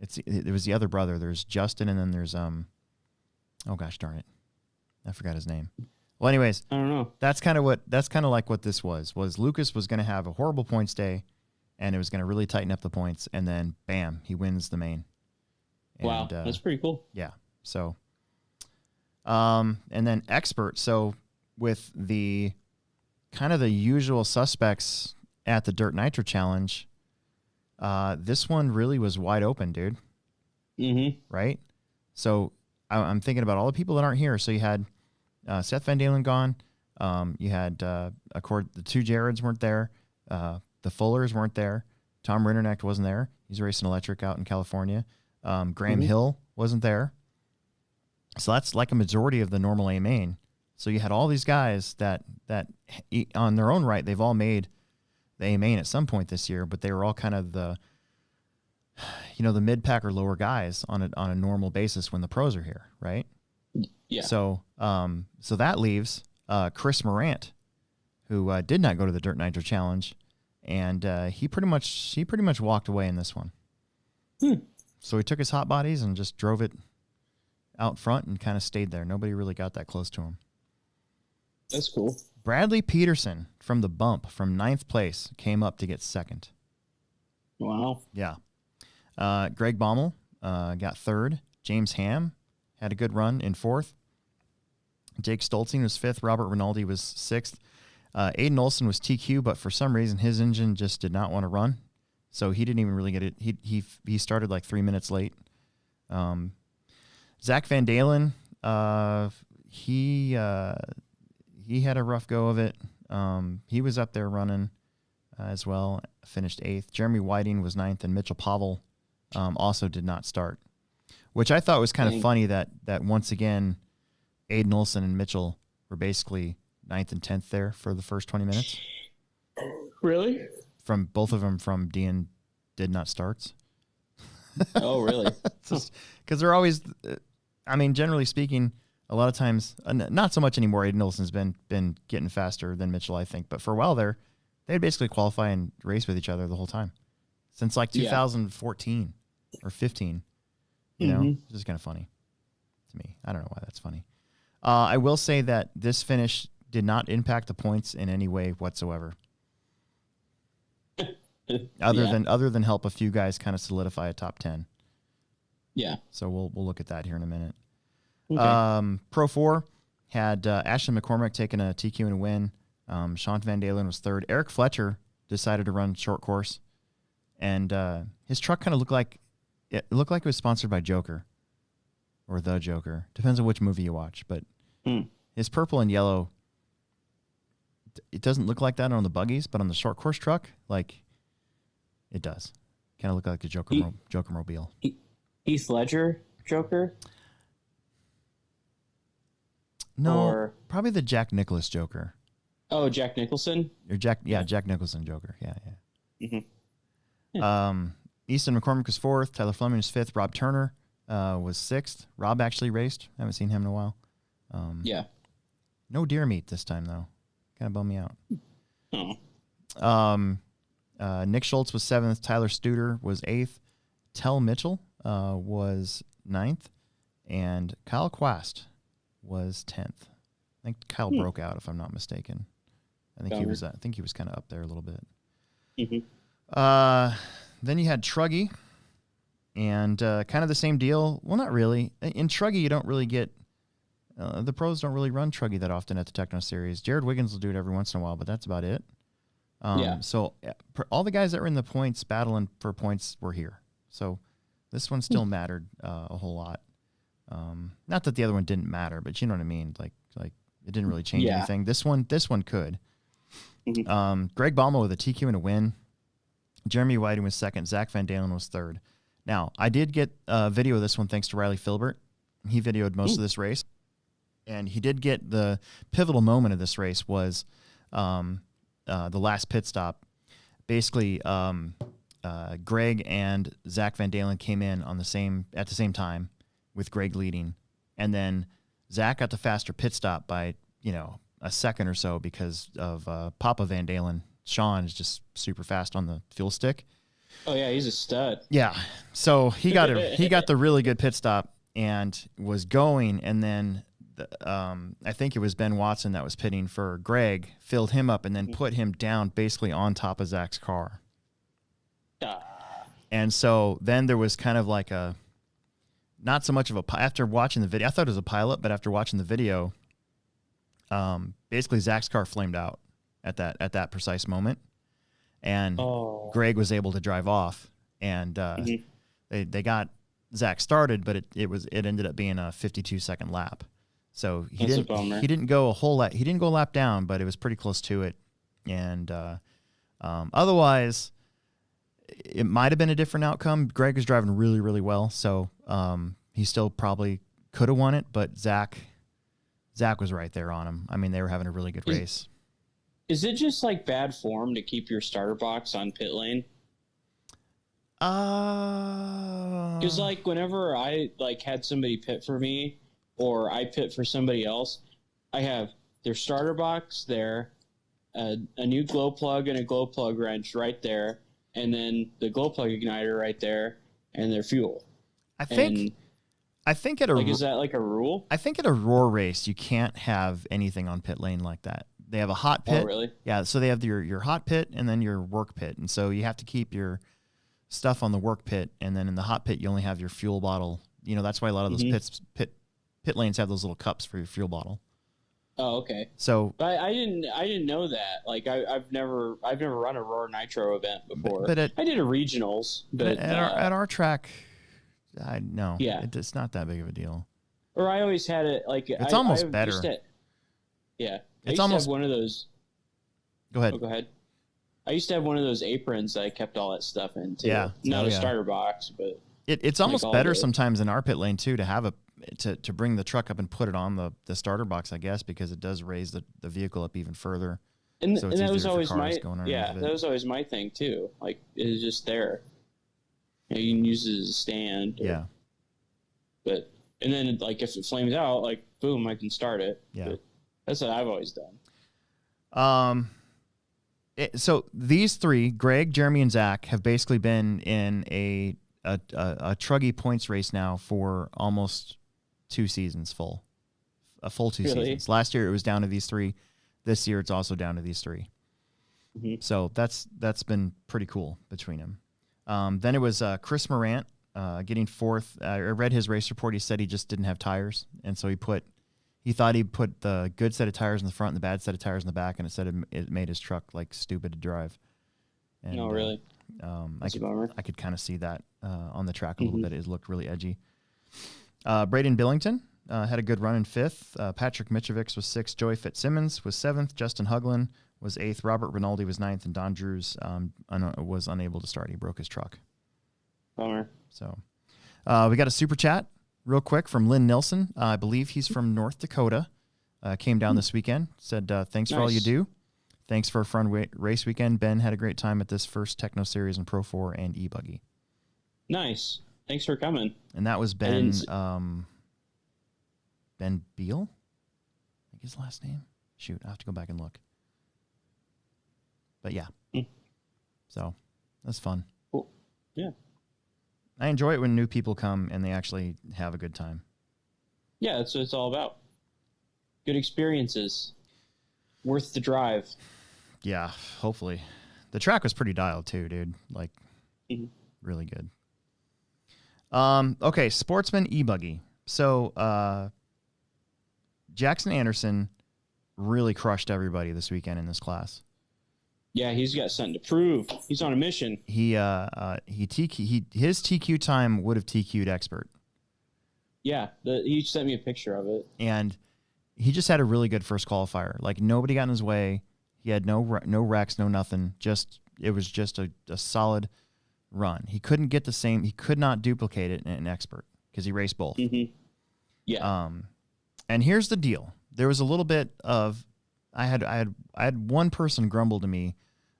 A: It was the other brother. There's Justin, and then there's oh gosh darn it, I forgot his name. Well, anyways,
C: I don't know.
A: That's kind of like what this was Lucas was going to have a horrible points day, and it was going to really tighten up the points, and then bam, he wins the main. And,
C: wow, that's pretty cool.
A: Yeah. So, and then expert. So with the kind of the usual suspects at the Dirt Nitro Challenge. This one really was wide open, dude.
C: Mm-hmm.
A: Right? So I'm thinking about all the people that aren't here. So you had Seth Van Dalen gone. You had the 2 Jareds weren't there. The Fullers weren't there. Tom Rinderknecht wasn't there. He's racing electric out in California. Graham Hill wasn't there. So that's like a majority of the normal A main. So you had all these guys that on their own right, they've all made the A main at some point this year, but they were all kind of the mid pack or lower guys on a normal basis when the pros are here, right?
C: Yeah.
A: So that leaves Chris Morant, who did not go to the Dirt Nitro Challenge, and he pretty much walked away in this one. So he took his hot bodies and just drove it out front and kind of stayed there. Nobody really got that close to him.
C: That's cool.
A: Bradley Peterson from the bump from 9th place came up to get 2nd.
C: Wow.
A: Yeah. Greg Baumel got 3rd. James Hamm had a good run in 4th. Jake Stolzing was 5th. Robert Rinaldi was 6th. Aiden Olson was TQ, but for some reason his engine just did not want to run. so he didn't even really get it. He started like 3 minutes late. Zach Van Dalen, he had a rough go of it. He was up there running as well, finished 8th. Jeremy Whiting was 9th, and Mitchell Pavel also did not start, which I thought was kind of funny that once again, Aiden Olson and Mitchell were basically 9th and 10th there for the first 20 minutes.
C: Really?
A: From both of them from did not starts.
C: Oh, really?
A: Because they're always, I mean, generally speaking, a lot of times, not so much anymore. Aiden Olson's been getting faster than Mitchell, I think. But for a while there, they'd basically qualify and race with each other the whole time. Since like 2014 or 15. You know, it's just kind of funny to me. I don't know why that's funny. I will say that this finish did not impact the points in any way whatsoever. Other than help a few guys kind of solidify a top 10.
C: Yeah.
A: So we'll look at that here in a minute.
C: Okay.
A: Pro 4 had Ashton McCormick taking a TQ and a win. Sean Van Dalen was 3rd. Eric Fletcher decided to run short course, and his truck kind of looked like it was sponsored by Joker or the Joker. Depends on which movie you watch, but his purple and yellow, it doesn't look like that on the buggies, but on the short course truck, like it does. Kind of look like the Joker mobile.
C: Heath Ledger Joker?
A: No, probably the Jack Nicklaus Joker.
C: Oh, Jack Nicholson?
A: Or Jack Nicholson Joker. Yeah.
C: Mm-hmm.
A: Easton McCormick was 4th. Tyler Fleming was 5th. Rob Turner was 6th. Rob actually raced. I haven't seen him in a while.
C: Yeah.
A: No deer meat this time, though. Kind of bummed me out.
C: Oh.
A: Nick Schultz was 7th. Tyler Studer was 8th. Tell Mitchell was 9th. And Kyle Quast was 10th. I think Kyle broke out, if I'm not mistaken. I think he was kind of up there a little bit.
C: Mm-hmm.
A: Then you had Truggy, and kind of the same deal. Well, not really. In Truggy, you don't really get the pros don't really run Truggy that often at the Techno Series. Jared Wiggins will do it every once in a while, but that's about it. So all the guys that were in the points battling for points were here. So this one still mattered a whole lot. Not that the other one didn't matter, but you know what I mean. Like it didn't really change anything. This one could. Mm-hmm. Greg Balma with a TQ and a win. Jeremy Whiting was 2nd. Zach Van Dalen was 3rd. Now, I did get a video of this one thanks to Riley Filbert. He videoed most of this race. And he did get the pivotal moment of this race was the last pit stop. Basically, Greg and Zach Van Dalen came in at the same time with Greg leading. And then Zach got the faster pit stop by, a second or so because of Papa Van Dalen. Sean is just super fast on the fuel stick.
C: Oh yeah, he's a stud.
A: Yeah, so he got the really good pit stop and was going, and then I think it was Ben Watson that was pitting for Greg, filled him up, and then put him down basically on top of Zach's car. And so then there was kind of like not so much of after watching the video, I thought it was a pileup, but after watching the video, basically Zach's car flamed out at that precise moment, and Greg was able to drive off, and they got Zach started, but it ended up being a 52-second lap. So he didn't go a whole lap. He didn't go a lap down, but it was pretty close to it. And otherwise, it might have been a different outcome. Greg was driving really, really well, so he still probably could have won it. But Zach was right there on him. I mean, they were having a really good race.
C: Is it just like bad form to keep your starter box on pit lane? Because like whenever I had somebody pit for me, or I pit for somebody else, I have their starter box there, a new glow plug and a glow plug wrench right there, and then the glow plug igniter right there, and their fuel. I think at a is that like a rule? I
A: think at a Roar race you can't have anything on pit lane like that. They have a hot pit.
C: Oh, really?
A: Yeah, so they have your hot pit and then your work pit, and so you have to keep your stuff on the work pit, and then in the hot pit you only have your fuel bottle. That's why a lot of those pit lanes have those little cups for your fuel bottle.
C: Oh, okay.
A: So
C: but I didn't know that. Like I've never run a Roar Nitro event before.
A: but
C: I did a regionals, but
A: at our track, I no,
C: yeah,
A: it's not that big of a deal.
C: Or I always had it like
A: it's almost better.
C: Yeah,
A: it's
C: I used
A: almost
C: to have one of those.
A: Go ahead.
C: Oh, go ahead. I used to have one of those aprons that I kept all that stuff in too.
A: Yeah,
C: Not a starter box, but
A: it's almost better sometimes in our pit lane too to have to bring the truck up and put it on the starter box, I guess, because it does raise the vehicle up even further.
C: And,
A: so
C: and that was always that was always my thing too. Like it was just there. You can use it as a stand.
A: Yeah.
C: But and then like if it flames out, like boom, I can start it.
A: Yeah.
C: But that's what I've always done.
A: So these three, Greg, Jeremy, and Zach, have basically been in a Truggy points race now for almost 2 seasons a full 2 seasons. Last year it was down to these three. This year it's also down to these three.
C: Mm-hmm.
A: So that's been pretty cool between them. Then it was Chris Morant getting 4th. I read his race report. He said he just didn't have tires, and so he thought he'd put the good set of tires in the front and the bad set of tires in the back, and it said it made his truck like stupid to drive. And,
C: no, really.
A: I could kind of see that on the track a little bit. It looked really edgy. Braden Billington had a good run in 5th. Patrick Mitrovic was 6th. Joey Fitzsimmons was 7th. Justin Huglin was 8th. Robert Rinaldi was 9th. And Don Drews was unable to start. He broke his truck.
C: Bummer.
A: So we got a super chat real quick from Lynn Nilsson. I believe he's from North Dakota. Came down this weekend. Said, thanks for all you do. Thanks for a fun race weekend. Ben had a great time at this first Techno Series in Pro 4 and E-Buggy.
C: Nice. Thanks for coming.
A: And that was Ben Ben Beal? I think his last name. Shoot, I have to go back and look. But yeah. So that's fun.
C: Cool. Yeah.
A: I enjoy it when new people come and they actually have a good time.
C: Yeah, that's what it's all about. Good experiences. Worth the drive.
A: Yeah, hopefully. The track was pretty dialed too, dude. Like, really good. Okay, Sportsman E-Buggy. So, Jackson Anderson really crushed everybody this weekend in this class.
C: Yeah, he's got something to prove. He's on a mission.
A: His TQ time would have TQ'd expert.
C: Yeah, he sent me a picture of it.
A: And he just had a really good first qualifier. Like, nobody got in his way. He had no wrecks, no nothing. It was just a solid run. He couldn't get the same. He could not duplicate it in an expert because he raced both.
C: Mm-hmm. Yeah.
A: And here's the deal. There was a little bit of I had one person grumble to me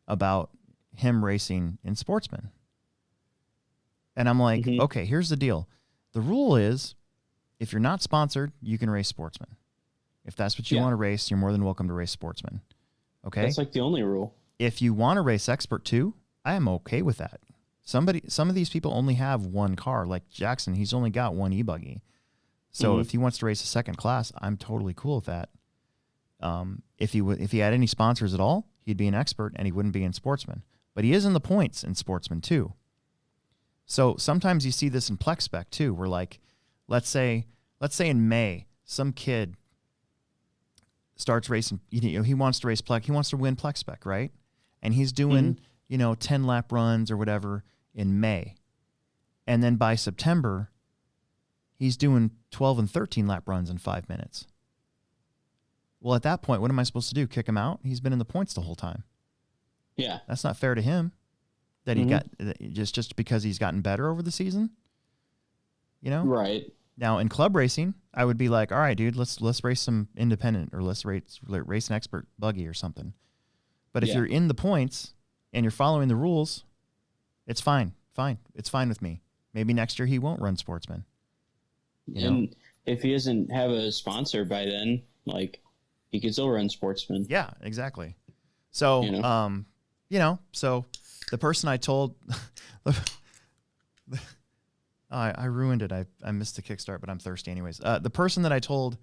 A: about him racing in Sportsman. And I'm like, okay, here's the deal. The rule is if you're not sponsored, you can race Sportsman. If that's what you want to race, you're more than welcome to race Sportsman. Okay?
C: That's like the only rule.
A: If you want to race expert too, I am okay with that. Some of these people only have one car. Like Jackson, he's only got one E-Buggy. So if he wants to race a second class, I'm totally cool with that. If he had any sponsors at all, he'd be an expert and he wouldn't be in Sportsman. But he is in the points in Sportsman too. So sometimes you see this in Plex Spec too, where like, let's say in May, some kid starts racing, he wants to race Plex, he wants to win Plex Spec, right? And he's doing, 10 lap runs or whatever in May. And then by September, he's doing 12 and 13 lap runs in 5 minutes. Well, at that point, what am I supposed to do? Kick him out? He's been in the points the whole time.
C: Yeah.
A: That's not fair to him that he got just because he's gotten better over the season.
C: Right.
A: Now in club racing, I would be like, all right, dude, let's race some independent or let's race an expert buggy or something. But if you're in the points and you're following the rules, it's fine. It's fine with me. Maybe next year he won't run Sportsman.
C: And if he doesn't have a sponsor by then, like, he could still run Sportsman.
A: Yeah, exactly. So, so the person I told, I ruined it. I missed the kickstart, but I'm thirsty anyways. The person that I told,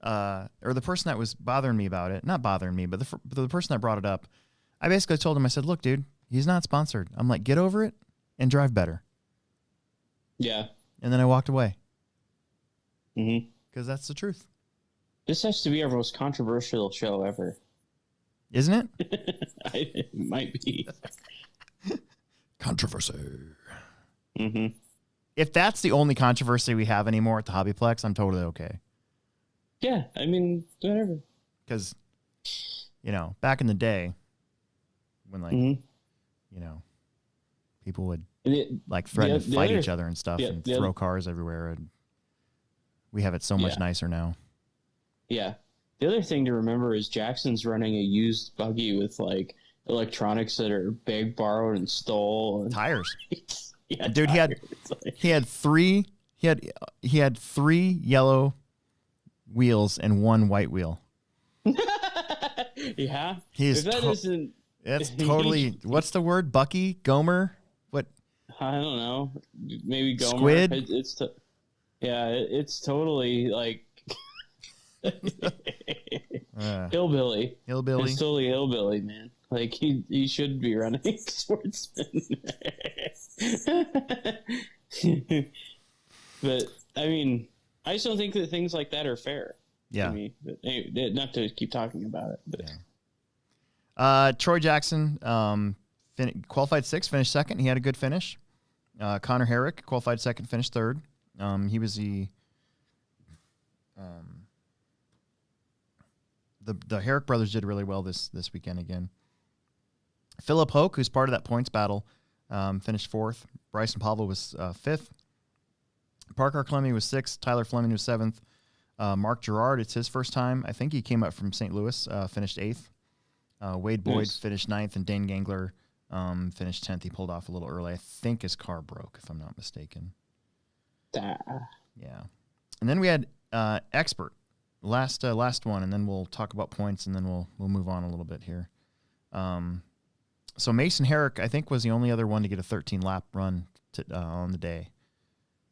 A: or the person that was bothering me about it, not bothering me, but the person that brought it up, I basically told him, I said, look, dude, he's not sponsored. I'm like, get over it and drive better.
C: Yeah.
A: And then I walked away.
C: Because
A: that's the truth.
C: This has to be our most controversial show ever.
A: Isn't it?
C: It might be.
A: Controversy.
C: Mm-hmm.
A: If that's the only controversy we have anymore at the Hobbyplex, I'm totally okay.
C: Yeah, I mean, whatever.
A: Because, back in the day, when people would threaten to fight each other and stuff and throw cars everywhere, and we have it so much nicer now.
C: Yeah. The other thing to remember is Jackson's running a used buggy with electronics that are big, borrowed, and stole.
A: Tires.
C: Yeah,
A: dude,
C: tires.
A: he had three yellow wheels and one white wheel.
C: Yeah.
A: It's totally what's the word? Bucky? Gomer? What?
C: I don't know. Maybe Gomer.
A: Squid?
C: It's totally hillbilly.
A: Hillbilly.
C: It's totally hillbilly, man. He should be running Sportsman. But I mean, I just don't think that things like that are fair.
A: Yeah.
C: To me. But anyway, not to keep talking about it. But.
A: Yeah. Troy Jackson qualified 6th, finished 2nd. He had a good finish. Connor Herrick qualified 2nd, finished 3rd. He was the Herrick brothers did really well this weekend again. Philip Hoke, who's part of that points battle, finished 4th. Bryson Pavel was 5th. Parker Clemmy was 6th. Tyler Fleming was 7th. Mark Gerard, it's his first time. I think he came up from St. Louis, finished 8th. Wade Boyd finished 9th, and Dane Gangler finished 10th. He pulled off a little early. I think his car broke, if I'm not mistaken. Yeah. And then we had Expert, last one, and then we'll talk about points, and then we'll move on a little bit here. So Mason Herrick, I think, was the only other one to get a 13-lap run on the day.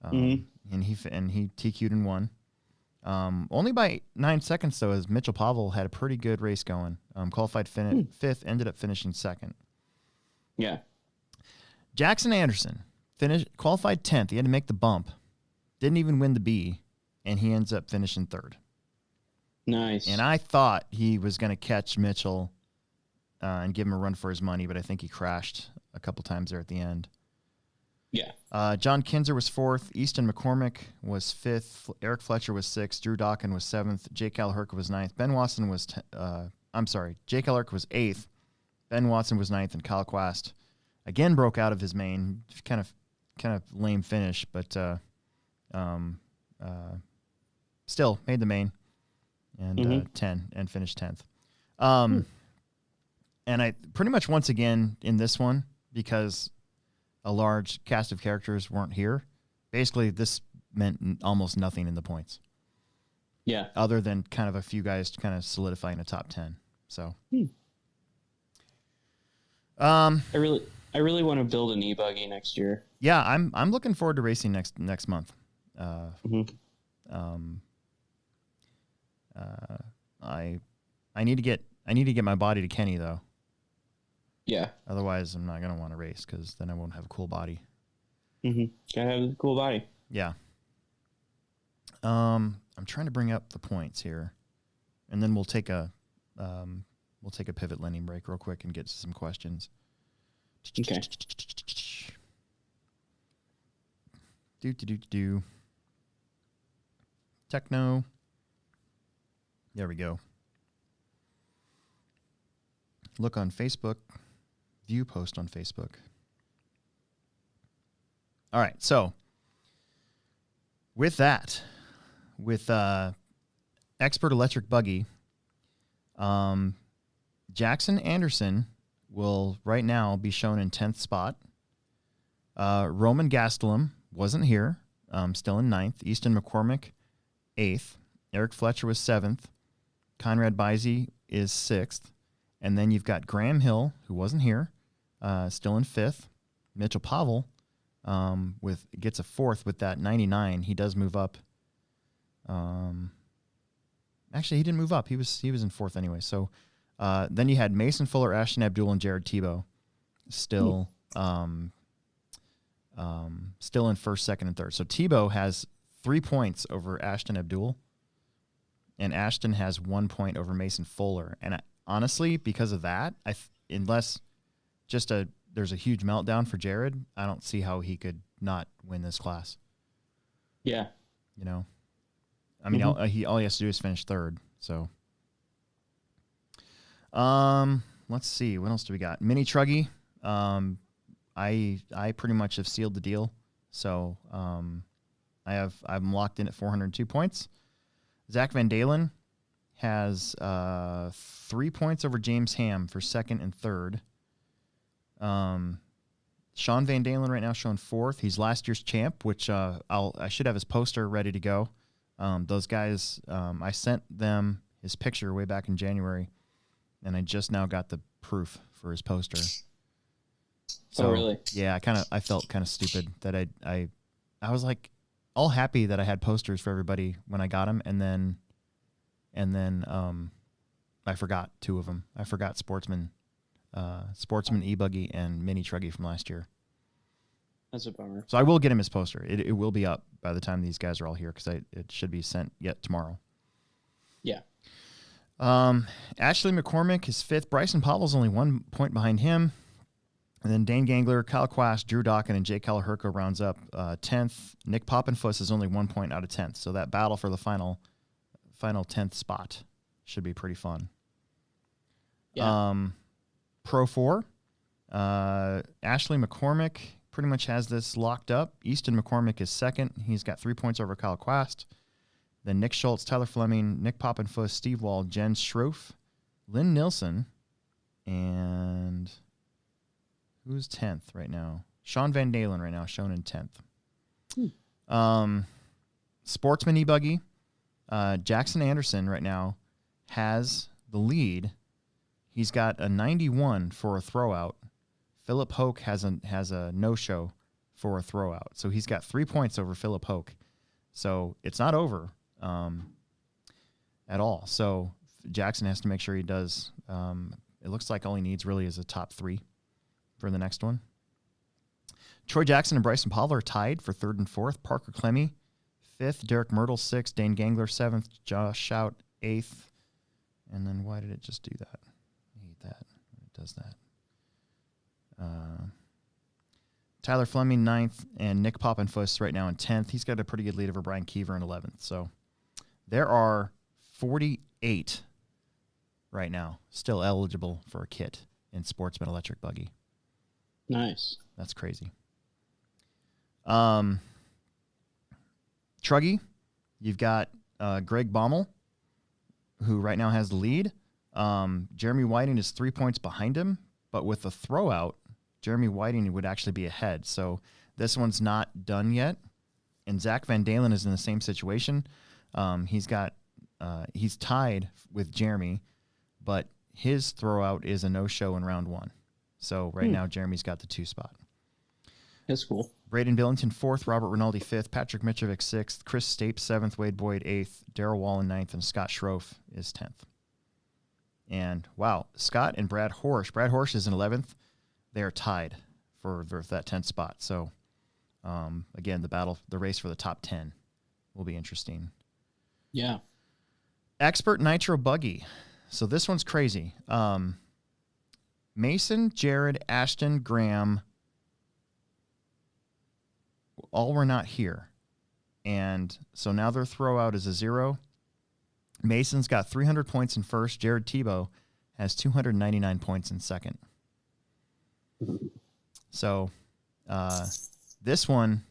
A: And he TQ'd and won. Only by 9 seconds, though, as Mitchell Pavel had a pretty good race going. Qualified 5th, ended up finishing 2nd.
C: Yeah.
A: Jackson Anderson qualified 10th. He had to make the bump. Didn't even win the B, and he ends up finishing 3rd.
C: Nice.
A: And I thought he was going to catch Mitchell and give him a run for his money, but I think he crashed a couple times there at the end.
C: Yeah.
A: John Kinzer was 4th. Easton McCormick was 5th. Eric Fletcher was 6th. Drew Dawkin was 7th. Jake Allerherk was 9th. Ben Watson was Jake Allerherk was 8th. Ben Watson was 9th, and Kyle Quast again broke out of his main. Kind of lame finish, but still made the main and 10 and finished 10th. And I pretty much once again in this one, because a large cast of characters weren't here, basically this meant almost nothing in the points.
C: Yeah.
A: Other than kind of a few guys kind of solidifying a top 10. So.
C: I really want to build an e-buggy next year.
A: Yeah, I'm looking forward to racing next month. I need to get my body to Kenny though.
C: Yeah.
A: Otherwise, I'm not gonna want to race because then I won't have a cool body.
C: Gotta have a cool body.
A: Yeah. I'm trying to bring up the points here, and then we'll take a pivot lending break real quick and get to some questions.
C: Okay.
A: Do. Techno. There we go. Look on Facebook. View post on Facebook. All right, so with that, with Expert Electric Buggy, Jackson Anderson will right now be shown in 10th spot. Roman Gastelum wasn't here, still in 9th. Easton McCormick, 8th. Eric Fletcher was 7th. Conrad Bizey is 6th. And then you've got Graham Hill, who wasn't here, still in 5th. Mitchell Pavel gets a 4th with that 99. He does move up. Actually, he didn't move up. He was in 4th anyway. So then you had Mason Fuller, Ashton Abdul, and Jared Tebow still in 1st, 2nd, and 3rd. So Tebow has 3 points over Ashton Abdul and Ashton has 1 point over Mason Fuller. And honestly, because of that, unless there's a huge meltdown for Jared, I don't see how he could not win this class.
C: Yeah.
A: You know, I mean, all he has to do is finish third. So, let's see, what else do we got? Mini Truggy. I pretty much have sealed the deal. So, I'm locked in at 402 points. Zach Van Dalen has 3 points over James Hamm for second and third. Sean Van Dalen right now showing fourth. He's last year's champ, which I should have his poster ready to go. Those guys, I sent them his picture way back in January, and I just now got the proof for his poster. So,
C: oh, really?
A: Yeah, I felt kind of stupid that I was like all happy that I had posters for everybody when I got them, and then I forgot two of them. I forgot Sportsman E-Buggy and Mini Truggy from last year.
C: That's a bummer.
A: So I will get him his poster. It will be up by the time these guys are all here because it should be sent yet tomorrow.
C: Yeah.
A: Ashley McCormick is fifth. Bryson Powell's only 1 point behind him. And then Dane Gangler, Kyle Quast, Drew Dawkin, and Jake Kelleherko rounds up 10th. Nick Poppenfuss is only 1 point out of 10th. So that battle for the final 10th spot should be pretty fun.
C: Yeah.
A: Pro 4, Ashley McCormick pretty much has this locked up. Easton McCormick is second. He's got 3 points over Kyle Quast. Then Nick Schultz, Tyler Fleming, Nick Poppenfuss, Steve Wall, Jen Schroef, Lynn Nilsson, and who's 10th right now? Sean Van Dalen right now, shown in 10th. Sportsman E-Buggy, Jackson Anderson right now has the lead. He's got a 91 for a throwout. Philip Hoke has a no-show for a throwout. So he's got 3 points over Philip Hoke. So it's not over at all. So Jackson has to make sure he does. It looks like all he needs really is a top 3 for the next one. Troy Jackson and Bryson Powell are tied for third and fourth. Parker Clemmy, 5th. Derek Myrtle, 6th. Dane Gangler, 7th. Josh Shout, 8th. And then why did it just do that? I hate that. It does that. Tyler Fleming, 9th. And Nick Poppenfuss right now in 10th. He's got a pretty good lead over Brian Kiever in 11th. So there are 48 right now still eligible for a kit in Sportsman Electric Buggy.
C: Nice.
A: That's crazy. Truggy, you've got Greg Baumel, who right now has the lead. Jeremy Whiting is 3 points behind him, but with the throwout, Jeremy Whiting would actually be ahead. So this one's not done yet. And Zach Van Dalen is in the same situation. He's tied with Jeremy, but his throwout is a no-show in round 1. So right now, Jeremy's got the 2 spot.
C: That's cool.
A: Braden Billington, 4th. Robert Rinaldi, 5th. Patrick Mitrovic, 6th. Chris Stapes, 7th. Wade Boyd, 8th. Darrell Wallen, 9th. And Scott Schroef is 10th. And, wow, Scott and Brad Horsch. Brad Horsch is in 11th. They are tied for that 10th spot. So, again, the race for the top 10 will be interesting.
C: Yeah.
A: Expert Nitro Buggy. So this one's crazy. Mason, Jared, Ashton, Graham, all were not here. And so now their throwout is a 0. Mason's got 300 points in first. Jared Tebow has 299 points in second. So this one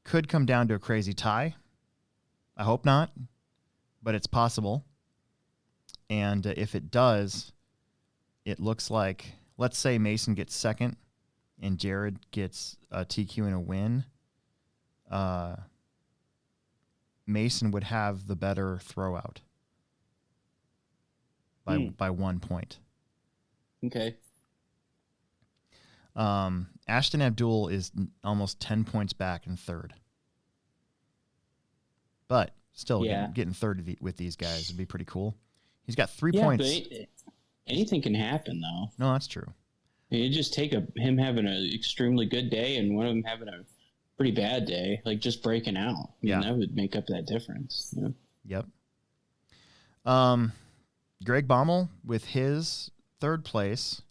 A: could come down to a crazy tie. I hope not, but it's possible. And if it does, it looks like, let's say Mason gets second and Jared gets a TQ and a win. Mason would have the better throwout by 1 point.
C: Okay.
A: Ashton Abdul is almost 10 points back in third. But still, getting third with these guys would be pretty cool. He's got 3 points.
C: But anything can happen, though.
A: No, that's true.
C: You just take him having an extremely good day and one of them having a pretty bad day, like just breaking out. I mean,
A: Yeah.
C: that would make up that difference. Yeah.
A: Yep. Greg Baumel with his third place.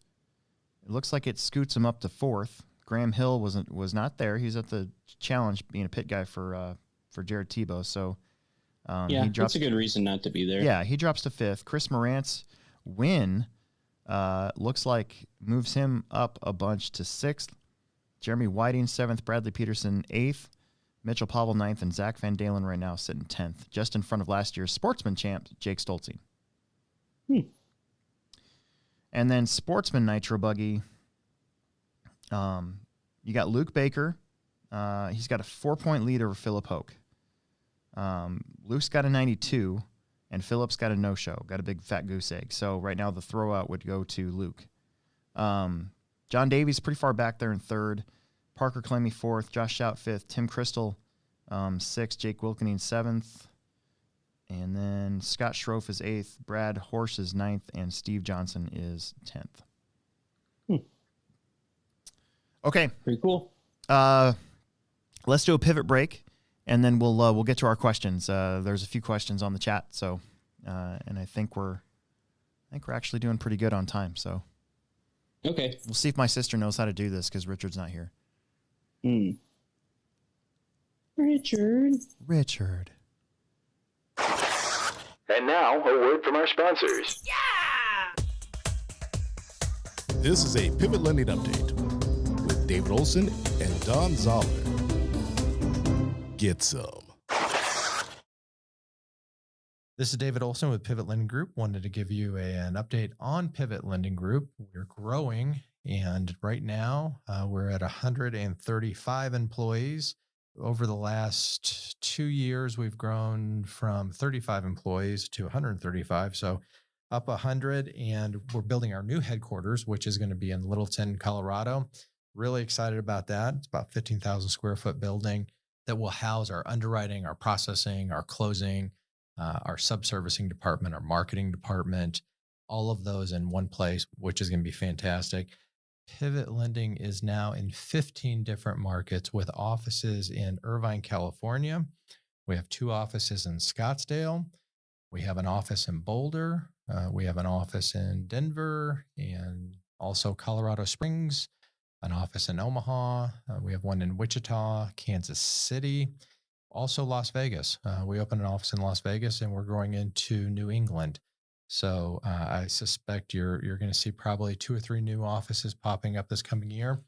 A: It looks like it scoots him up to fourth. Graham Hill was not there. He's at the challenge being a pit guy for Jared Tebow. So he drops,
C: that's a good reason not to be there.
A: Yeah, he drops to fifth. Chris Morant's win looks like moves him up a bunch to sixth. Jeremy Whiting seventh. Bradley Peterson eighth. Mitchell Pavel ninth, and Zach Van Dalen right now sitting 10th, just in front of last year's Sportsman champ, Jake Stolze. And then Sportsman Nitro Buggy, you got Luke Baker. He's got a 4-point lead over Philip Hoke. Luke's got a 92, and Philip's got a no-show, got a big fat goose egg. So right now the throwout would go to Luke. John Davies pretty far back there in third. Parker Clemmy fourth, Josh Shout fifth, Tim Crystal sixth, Jake Wilkening seventh, and then Scott Schroff is eighth, Brad Horse is ninth, and Steve Johnson is 10th. Okay,
C: Pretty cool.
A: Let's do a pivot break, and then we'll get to our questions. There's a few questions on the chat, so and I think we're actually doing pretty good on time. So
C: Okay.
A: we'll see if my sister knows how to do this because Richard's not here. Richard.
D: And now, a word from our sponsors.
E: This is a Pivot Lending Update with David Olson and Don Zoller. Get some.
F: This is David Olson with Pivot Lending Group. Wanted to give you an update on Pivot Lending Group. We're growing, and right now we're at 135 employees. Over the last 2 years, we've grown from 35 employees to 135, so up 100, and we're building our new headquarters, which is going to be in Littleton, Colorado. Really excited about that. It's about 15,000 square foot building that will house our underwriting, our processing, our closing, our subservicing department, our marketing department, all of those in one place, which is going to be fantastic. Pivot Lending is now in 15 different markets with offices in Irvine, California. We have 2 offices in Scottsdale. We have an office in Boulder. We have an office in Denver and also Colorado Springs, an office in Omaha. We have one in Wichita, Kansas City, also Las Vegas. We opened an office in Las Vegas, and we're growing into New England. So I suspect you're going to see probably 2 or 3 new offices popping up this coming year.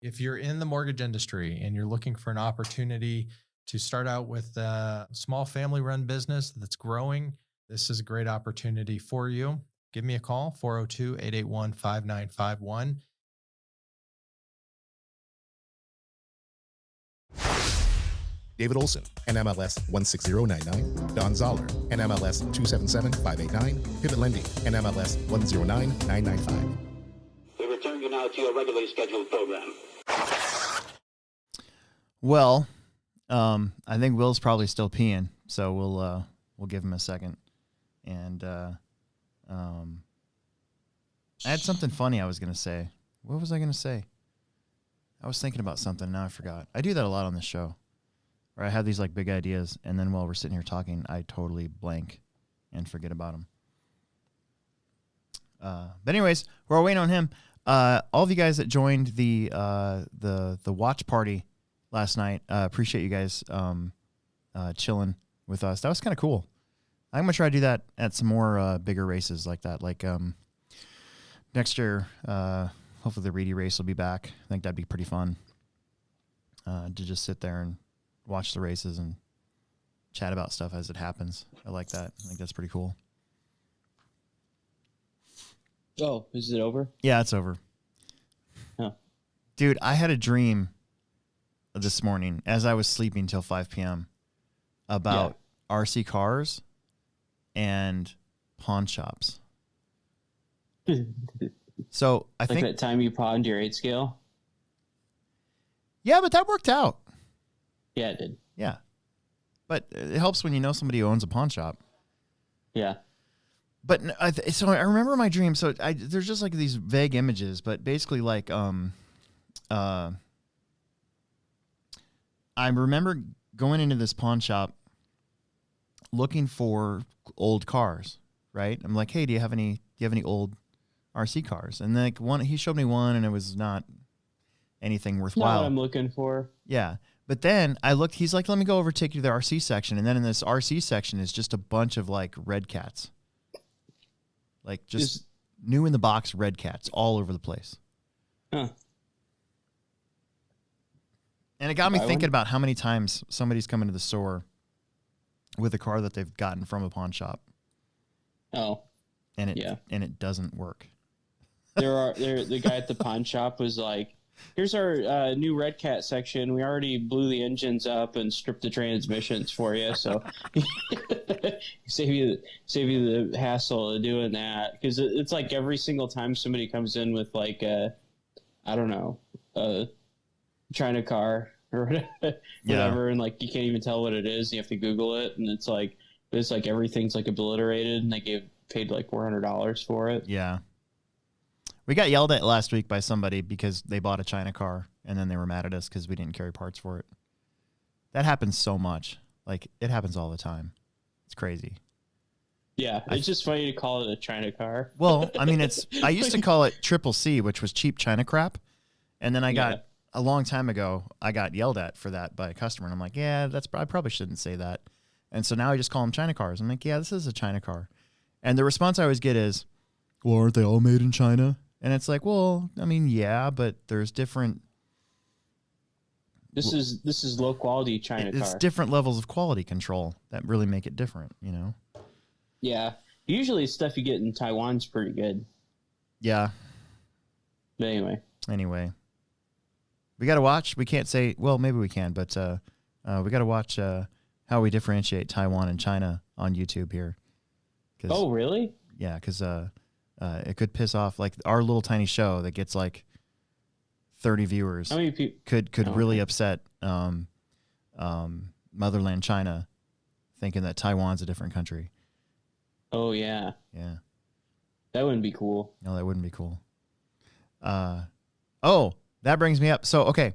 F: If you're in the mortgage industry and you're looking for an opportunity to start out with a small family-run business that's growing, this is a great opportunity for you. Give me a call, 402-881-5951.
E: David Olson, NMLS 16099. Don Zoller, NMLS 277589. Pivot Lending, NMLS 109995.
D: We return you now to your regularly scheduled program.
A: Well, I think Will's probably still peeing, so we'll give him a second. And I had something funny I was going to say. What was I going to say? I was thinking about something, now I forgot. I do that a lot on this show. Or I have these like big ideas, and then while we're sitting here talking, I totally blank and forget about them. But anyways, we're waiting on him. All of you guys that joined the watch party last night, appreciate you guys chilling with us. That was kind of cool. I'm gonna try to do that at some more bigger races like that. Like next year, hopefully the Reedy race will be back. I think that'd be pretty fun to just sit there and watch the races and chat about stuff as it happens. I like that. I think that's pretty cool.
C: Oh, is it over?
A: Yeah, it's over.
C: Huh.
A: Dude, I had a dream this morning as I was sleeping till 5 p.m. about RC cars and pawn shops. So I think
C: that time you pawned your 8 scale?
A: Yeah, but that worked out.
C: Yeah, it did.
A: Yeah. But it helps when you know somebody who owns a pawn shop.
C: Yeah.
A: But so I remember my dream. So there's just like these vague images, but basically like I remember going into this pawn shop looking for old cars, right? I'm like, hey, do you have any old RC cars? And like he showed me one, and it was not anything worthwhile.
C: Not what I'm looking for.
A: Yeah. But then I looked, he's like, let me go over, take you to the RC section. And then in this RC section is just a bunch of like red cats. Like just new in the box red cats all over the place.
C: Huh.
A: And it got me thinking about how many times somebody's come into the store with a car that they've gotten from a pawn shop.
C: Oh.
A: And it doesn't work.
C: The guy at the pawn shop was like, here's our new Red Cat section. We already blew the engines up and stripped the transmissions for you, so save you the hassle of doing that. Because it's like every single time somebody comes in with like a China car or whatever, and like you can't even tell what it is. You have to Google it, and it's like everything's like obliterated, and they paid like $400 for it.
A: Yeah. We got yelled at last week by somebody because they bought a China car and then they were mad at us because we didn't carry parts for it. That happens so much. Like, it happens all the time. It's crazy.
C: Yeah, it's just funny to call it a China car.
A: Well, I mean, I used to call it Triple C, which was cheap China crap. And then a long time ago, I got yelled at for that by a customer. And I'm like, yeah, I probably shouldn't say that. And so now I just call them China cars. I'm like, yeah, this is a China car. And the response I always get is, well, aren't they all made in China? And it's like, well, I mean, yeah, but there's different.
C: This is low quality China car.
A: It's different levels of quality control that really make it different, you know?
C: Yeah. Usually stuff you get in Taiwan's pretty good.
A: Yeah.
C: But
A: anyway. We got to watch. We can't say, well, maybe we can, but we got to watch how we differentiate Taiwan and China on YouTube here.
C: Oh, really?
A: Yeah, because it could piss off like our little tiny show that gets like 30 viewers.
C: How many people
A: could really upset Motherland China, thinking that Taiwan's a different country.
C: Oh yeah.
A: Yeah.
C: That wouldn't be cool.
A: No, that wouldn't be cool. Oh, that brings me up. So okay,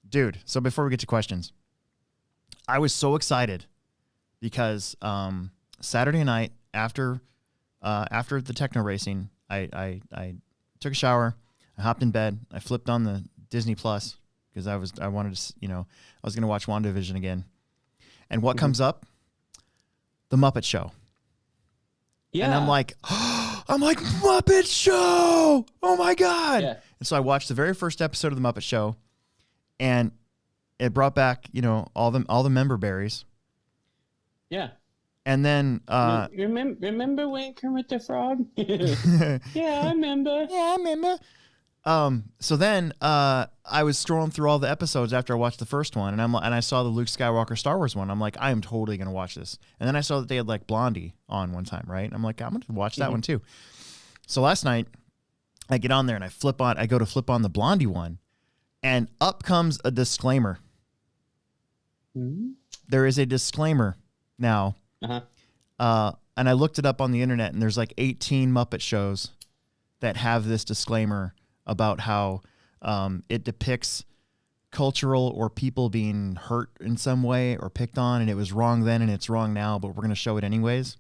A: dude. So before we get to questions, I was so excited because Saturday night after the techno racing, I took a shower, I hopped in bed, I flipped on the Disney Plus because I wanted to, I was going to watch WandaVision again. And what comes up? The Muppet Show. Yeah. And I'm like, Muppet Show! Oh my God.
C: Yeah.
A: And so I watched the very first episode of the Muppet Show, and it brought back, all the member berries. Yeah. And then
C: remember when Kermit the Frog? Yeah, I remember.
A: Yeah, I remember. So then I was scrolling through all the episodes after I watched the first one, and I saw the Luke Skywalker Star Wars one. I'm like, I am totally gonna watch this. And then I saw that they had like Blondie on one time, right? I'm like, I'm gonna watch that one too. So last night I get on there and I go to flip on the Blondie one, and up comes a disclaimer. Mm-hmm. There is a disclaimer now. Uh-huh. And I looked it up on the internet, and there's like 18 Muppet shows that have this disclaimer about how it depicts cultural or people being hurt in some way or picked on, and it was wrong then and it's wrong now, but we're going to show it anyways.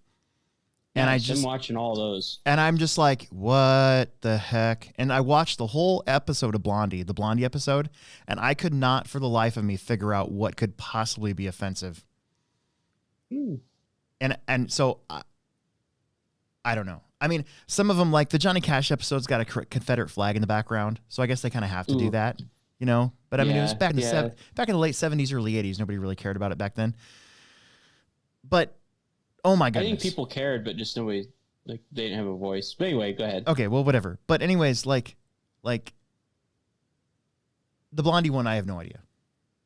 A: And
C: I've been watching all those.
A: And I'm just like, what the heck? And I watched the whole episode of Blondie, the Blondie episode, and I could not for the life of me figure out what could possibly be offensive. And so I don't know. I mean, some of them, like the Johnny Cash episode's got a Confederate flag in the background, so I guess they kind of have to do that, But I mean, it was back in the late 70s, early 80s. Nobody really cared about it back then. But oh my goodness,
C: I think people cared, but just nobody, like, they didn't have a voice. But anyway, go ahead.
A: Okay, well, whatever. But anyways, like the Blondie one, I have no idea.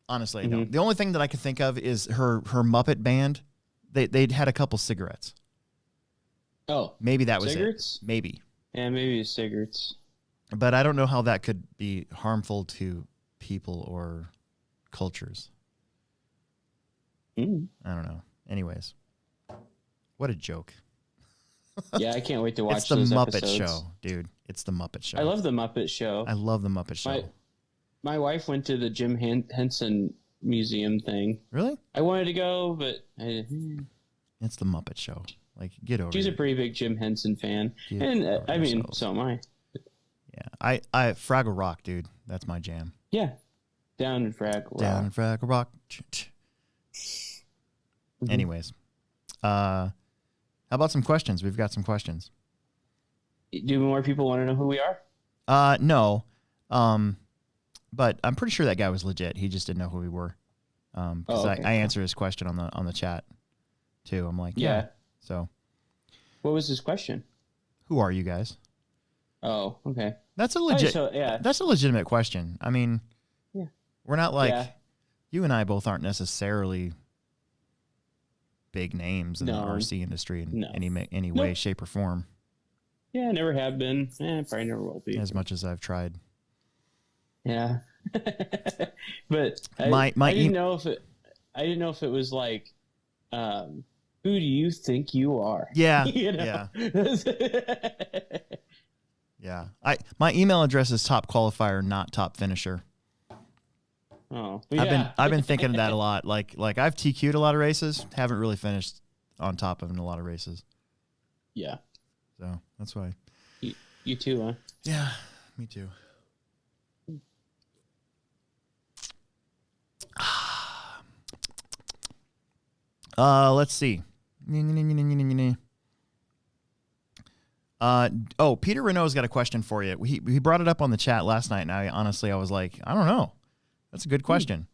A: Honestly, I don't. The only thing that I can think of is her Muppet band. They'd had a couple cigarettes. Oh, maybe that was cigarettes? It. Maybe.
C: Yeah, maybe cigarettes.
A: But I don't know how that could be harmful to people or cultures. I don't know. Anyways, what a joke.
C: Yeah, I can't wait to watch
A: it's the
C: those
A: Muppet
C: episodes.
A: Show, dude. It's the Muppet Show.
C: I love the Muppet Show.
A: I love the Muppet Show.
C: My wife went to the Jim Henson museum thing.
A: Really?
C: I wanted to go, but
A: It's the Muppet Show. Like, get over
C: she's
A: it.
C: a pretty big Jim Henson fan.
A: Get
C: And
A: over
C: I mean,
A: yourselves.
C: so am I.
A: Yeah. I Fraggle Rock, dude. That's my jam.
C: Yeah. Down in Fraggle
A: Down in
C: Rock.
A: Fraggle Rock.
C: Mhm.
A: Anyways. How about some questions? We've got some questions.
C: Do more people want to know who we are?
A: No. But I'm pretty sure that guy was legit. He just didn't know who we were. Because
C: okay.
A: I answered his question on the chat too. I'm like, yeah. So
C: What was his question?
A: who are you guys?
C: Oh, okay.
A: That's a legit.
C: Yeah.
A: That's a legitimate question. I mean,
C: Yeah.
A: we're not like
C: Yeah.
A: you and I both aren't necessarily big names in the
C: No.
A: RC industry in
C: No.
A: any way,
C: Nope.
A: shape, or form.
C: Yeah, never have been. Probably never will be.
A: As much as I've tried.
C: Yeah. But I
A: My
C: didn't know if it was like, who do you think you are?
A: Yeah.
C: You know?
A: Yeah. My email address is top qualifier, not top finisher.
C: Oh, yeah.
A: I've been thinking of that a lot. Like I've TQ'd a lot of races, haven't really finished on top of in a lot of races.
C: Yeah.
A: So that's why.
C: You too, huh?
A: Yeah, me too. Let's see. Peter Renault's got a question for you. He brought it up on the chat last night, and I was like, I don't know. That's a good question.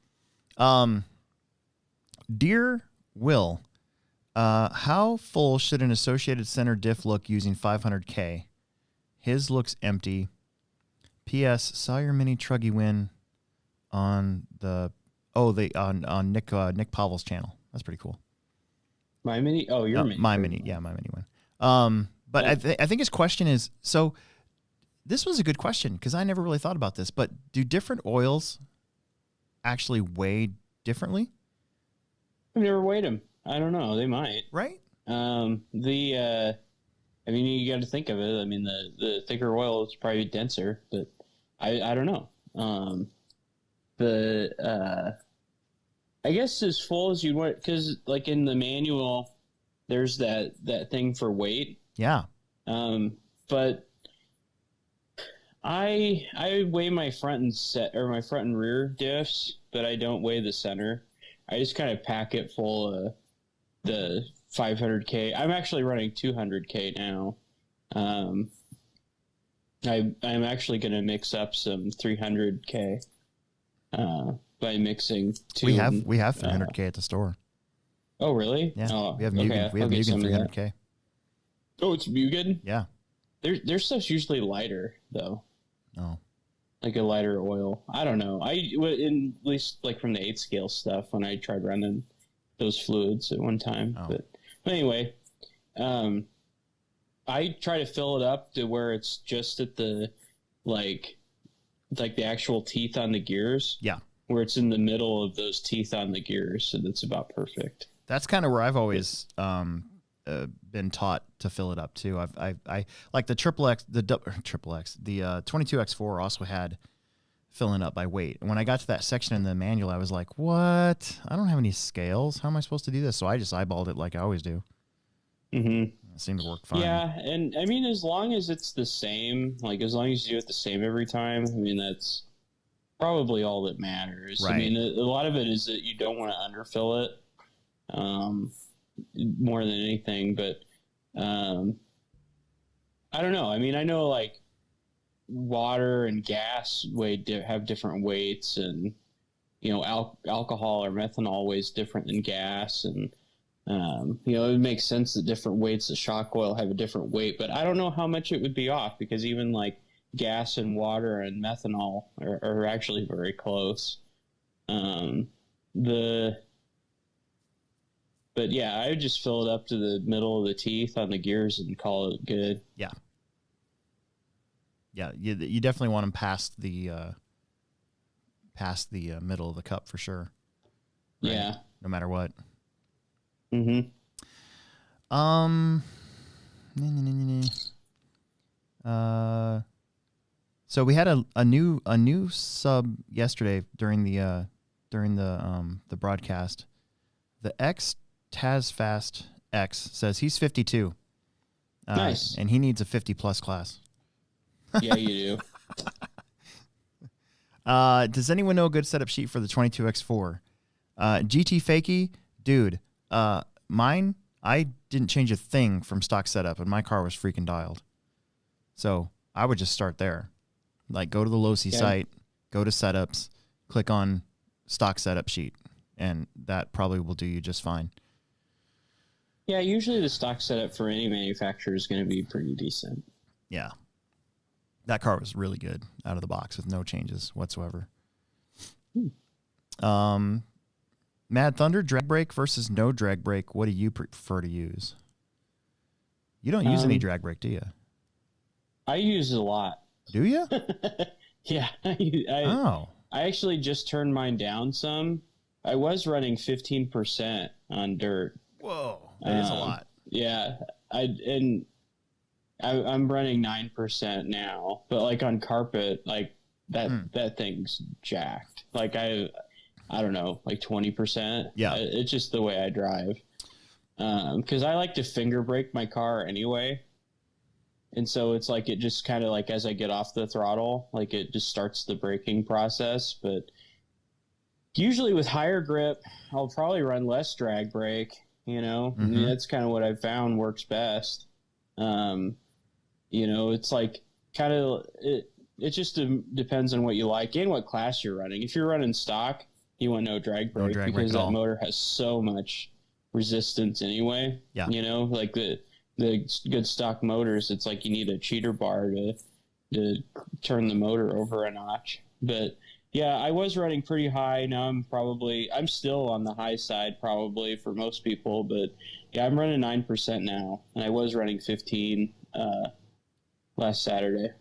A: Dear Will, how full should an Associated Center diff look using 500K? His looks empty. P.S. Saw your mini truggy win on on Nick Pavel's channel. That's pretty cool.
C: My mini? Oh, your mini.
A: My mini. Yeah, my mini win. But
C: Yeah.
A: I think his question is, so this was a good question because I never really thought about this, but do different oils actually weigh differently?
C: I've never weighed them. I don't know. They might.
A: Right?
C: I mean, you got to think of it. I mean, the thicker oil is probably denser, but I don't know. I guess as full as you'd want, because like in the manual, there's that thing for weight.
A: Yeah.
C: But I weigh my front and rear diffs, but I don't weigh the center. I just kind of pack it full of the 500K. I'm actually running 200K now. I'm actually going to mix up some 300K by mixing two.
A: We have 300K at the store.
C: Oh, really?
A: Yeah.
C: Oh,
A: we have Mugen.
C: okay,
A: We have
C: I'll get
A: Mugen
C: some of that.
A: 300K.
C: Oh, it's Mugen?
A: Yeah.
C: Their stuff's usually lighter, though.
A: Oh.
C: Like a lighter oil. I don't know. At least like from the 8 scale stuff when I tried running those fluids at one time.
A: Oh.
C: But anyway, I try to fill it up to where it's just at the like the actual teeth on the gears.
A: Yeah.
C: Where it's in the middle of those teeth on the gears, so that's about perfect.
A: That's kind of where I've always been taught to fill it up too. I like the triple X, the 22X4 also had filling up by weight. And when I got to that section in the manual, I was like, what? I don't have any scales. How am I supposed to do this? So I just eyeballed it like I always do.
C: Mm-hmm.
A: It seemed to work fine.
C: Yeah, and I mean, as long as it's the same, like as long as you do it the same every time, I mean, that's probably all that matters.
A: Right.
C: I mean, a lot of it is that you don't want to underfill it more than anything, but I don't know. I mean, I know like water and gas have different weights, and you know, alcohol or methanol weighs different than gas, and you know, it makes sense that different weights of shock oil have a different weight, but I don't know how much it would be off, because even like gas and water and methanol are actually very close. But yeah, I would just fill it up to the middle of the teeth on the gears and call it good.
A: Yeah. Yeah, you definitely want them past the middle of the cup for sure. Right?
C: Yeah.
A: No matter what.
C: Mm-hmm.
A: So we had a new sub yesterday during the during the broadcast. The X Tazfast X says he's 52.
C: Nice.
A: And he needs a 50-plus class.
C: Yeah, you do.
A: Does anyone know a good setup sheet for the 22X4? GT Fakey, dude, mine, I didn't change a thing from stock setup, and my car was freaking dialed. So I would just start there. Like, go to the Losi site, go to setups, click on stock setup sheet, and that probably will do you just fine.
C: Yeah, usually the stock setup for any manufacturer is going to be pretty decent.
A: Yeah. That car was really good out of the box with no changes whatsoever. Mad Thunder, drag brake versus no drag brake. What do you prefer to use? You don't use any drag brake, do you?
C: I use it a lot.
A: Do you?
C: Yeah. I actually just turned mine down some. I was running 15% on dirt.
A: Whoa, that is a lot.
C: Yeah, I'm running 9% now, but like on carpet, like that thing's jacked. Like I don't know, like 20%.
A: Yeah,
C: it's just the way I drive. Because I like to finger brake my car anyway, and so it's like it just kind of like as I get off the throttle, like it just starts the braking process. But usually with higher grip, I'll probably run less drag brake. You know, I mean, that's kind of what I've found works best. You know, it's like kind of it just depends on what you like and what class you're running. If you're running stock, you want no drag brake because that motor has so much resistance anyway.
A: Yeah.
C: You know, like the good stock motors, it's like you need a cheater bar to turn the motor over a notch. But yeah, I was running pretty high. Now I'm still on the high side probably for most people, but yeah, I'm running 9% now, and I was running 15 last Saturday,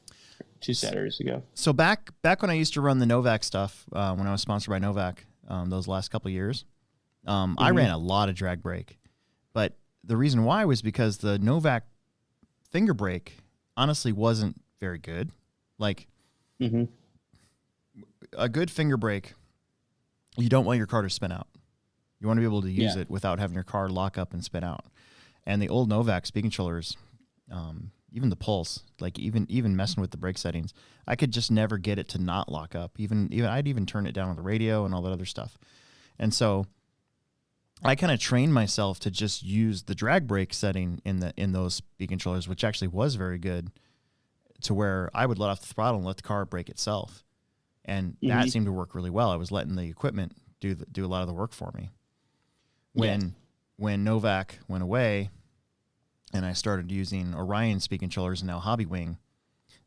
C: 2 Saturdays ago.
A: So back when I used to run the Novak stuff, when I was sponsored by Novak, those last couple of years, I ran a lot of drag brake, but the reason why was because the Novak finger brake honestly wasn't very good. Like, a good finger brake, you don't want your car to spin out. You want to be able to use it without having your car lock up and spin out. And the old Novak speed controllers, even the Pulse, like even messing with the brake settings, I could just never get it to not lock up. Even I'd even turn it down on the radio and all that other stuff. And so I kind of trained myself to just use the drag brake setting in those speed controllers, which actually was very good, to where I would let off the throttle and let the car brake itself. And that seemed to work really well. I was letting the equipment do a lot of the work for me. When Novak went away and I started using Orion speed controllers and now Hobbywing,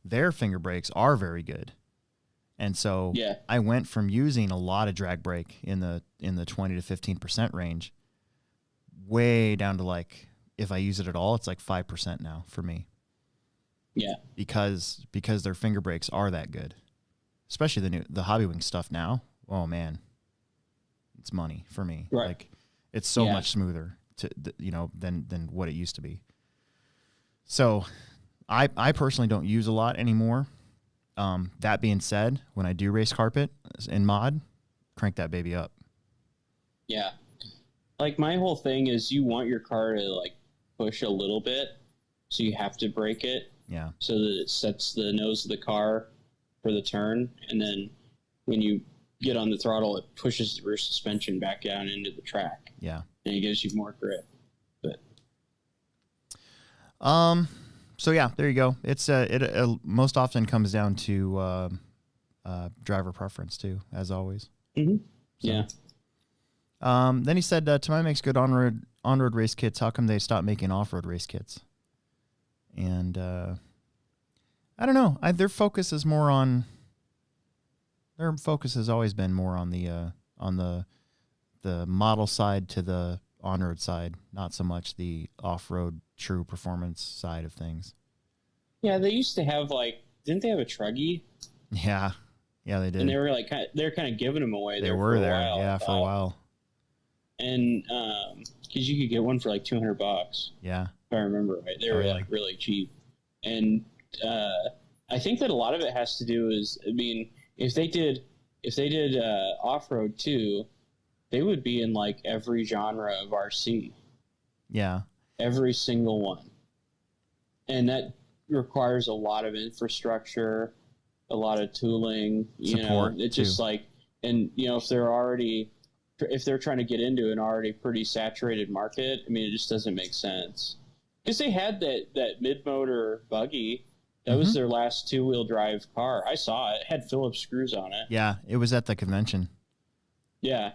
A: their finger brakes are very good. And so I went from using a lot of drag brake in the 20 to 15% range way down to, like, if I use it at all, it's like 5% now for me.
C: Yeah.
A: Because their finger brakes are that good. Especially the Hobbywing stuff now. Oh man, it's money for me.
C: Right.
A: Like, it's so much smoother than what it used to be. So, I personally don't use a lot anymore. That being said, when I do race carpet in mod, crank that baby up.
C: Yeah, like my whole thing is you want your car to like push a little bit, so you have to brake it.
A: Yeah.
C: So that it sets the nose of the car for the turn, and then when you get on the throttle, it pushes the rear suspension back down into the track.
A: Yeah,
C: and it gives you more grip. But
A: so yeah, there you go. It's it most often comes down to driver preference too, as always.
C: So.
A: Yeah. Then he said, Tamai makes good on-road race kits. How come they stopped making off-road race kits? And I don't know. Their focus has always been more on the model side to the on-road side, not so much the off-road true performance side of things.
C: Yeah, they used to have didn't they have a Truggy?
A: Yeah, they did.
C: And they were kind of giving them away.
A: They were there, for a while.
C: And because you could get one for like $200.
A: Yeah,
C: if I remember right, they were like really cheap. And I think that a lot of it has to do is, I mean, if they did if they did off-road too, they would be in like every genre of RC.
A: Yeah.
C: Every single one. And that requires a lot of infrastructure, a lot of tooling,
A: Support,
C: it's just
A: too.
C: like, and if they're trying to get into an already pretty saturated market, I mean, it just doesn't make sense. Because they had that mid-motor buggy. That was their last two-wheel drive car. I saw it. It had Phillips screws on it.
A: Yeah, it was at the convention.
C: Yeah.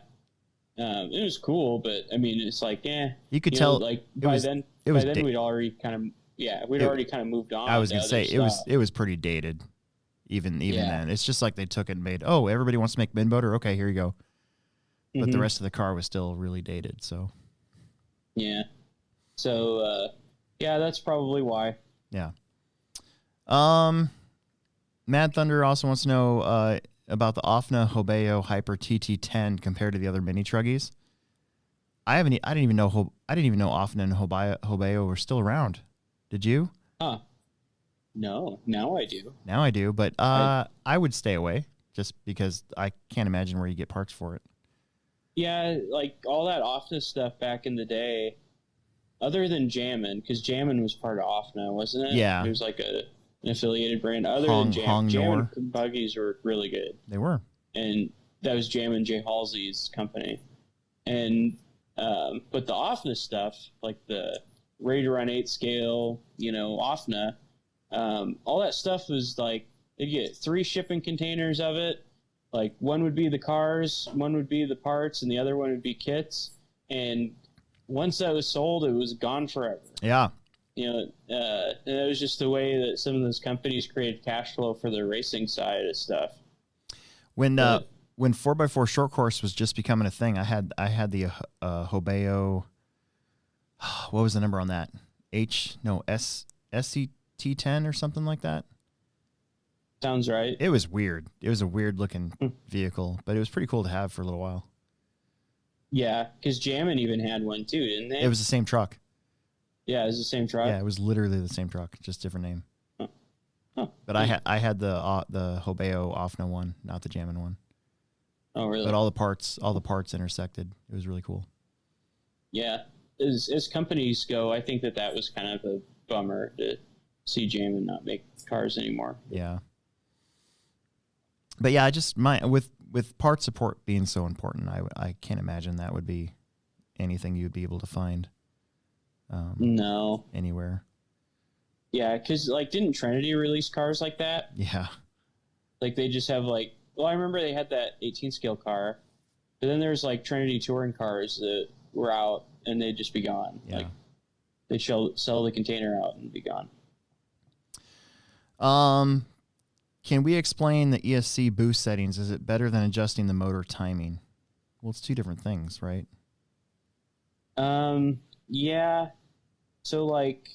C: It was cool, but I mean, it's like,
A: you could tell.
C: Like by then we'd already kind of, already kind of moved on.
A: I was gonna say it was pretty dated, even then. It's just like they took it and made. Oh, everybody wants to make mid motor. Okay, here you go. But the rest of the car was still really dated. So.
C: Yeah. So that's probably why.
A: Yeah. Mad Thunder also wants to know about the Offna Hobeo Hyper TT10 compared to the other mini truggies. I didn't even know Offna and Hobeo were still around. Did you?
C: No, now I do.
A: But I would stay away just because I can't imagine where you get parts for it.
C: Yeah, like all that Offna stuff back in the day, other than Jammin', because Jammin' was part of Offna, wasn't it?
A: Yeah.
C: It was like an affiliated brand. Other than Jammin' buggies were really good.
A: They were.
C: And that was Jammin' J. Halsey's company. And but the Offna stuff, like the Ready to Run 8 scale, Offna, all that stuff was like, they'd get 3 shipping containers of it. Like one would be the cars, one would be the parts, and the other one would be kits. And once that was sold, it was gone forever.
A: Yeah.
C: And it was just the way that some of those companies created cash flow for their racing side of stuff.
A: When 4x4 short course was just becoming a thing, I had the Hobeo. What was the number on that? SCT10 or something like that.
C: Sounds right.
A: It was weird. It was a weird looking vehicle, but it was pretty cool to have for a little while.
C: Yeah, because Jammin' even had one too, didn't they?
A: It was the same truck.
C: Yeah, it was the same truck.
A: Yeah, it was literally the same truck, just different name.
C: Huh.
A: But I had the Hobeo Offna one, not the Jammin' one.
C: Oh, really?
A: But all the parts intersected. It was really cool.
C: Yeah, as companies go, I think that was kind of a bummer to see Jammin' not make cars anymore.
A: Yeah. But yeah, with part support being so important, I can't imagine that would be anything you'd be able to find.
C: No.
A: Anywhere.
C: Yeah, because like, didn't Trinity release cars like that?
A: Yeah.
C: Like they just have like, well, I remember they had that 18 scale car, but then there's like Trinity touring cars that were out and they'd just be gone.
A: Yeah.
C: Like they'd sell the container out and be gone.
A: Can we explain the Esc Boost Settings? Is it better than adjusting the motor timing? Well, it's two different things, right?
C: Yeah. So like,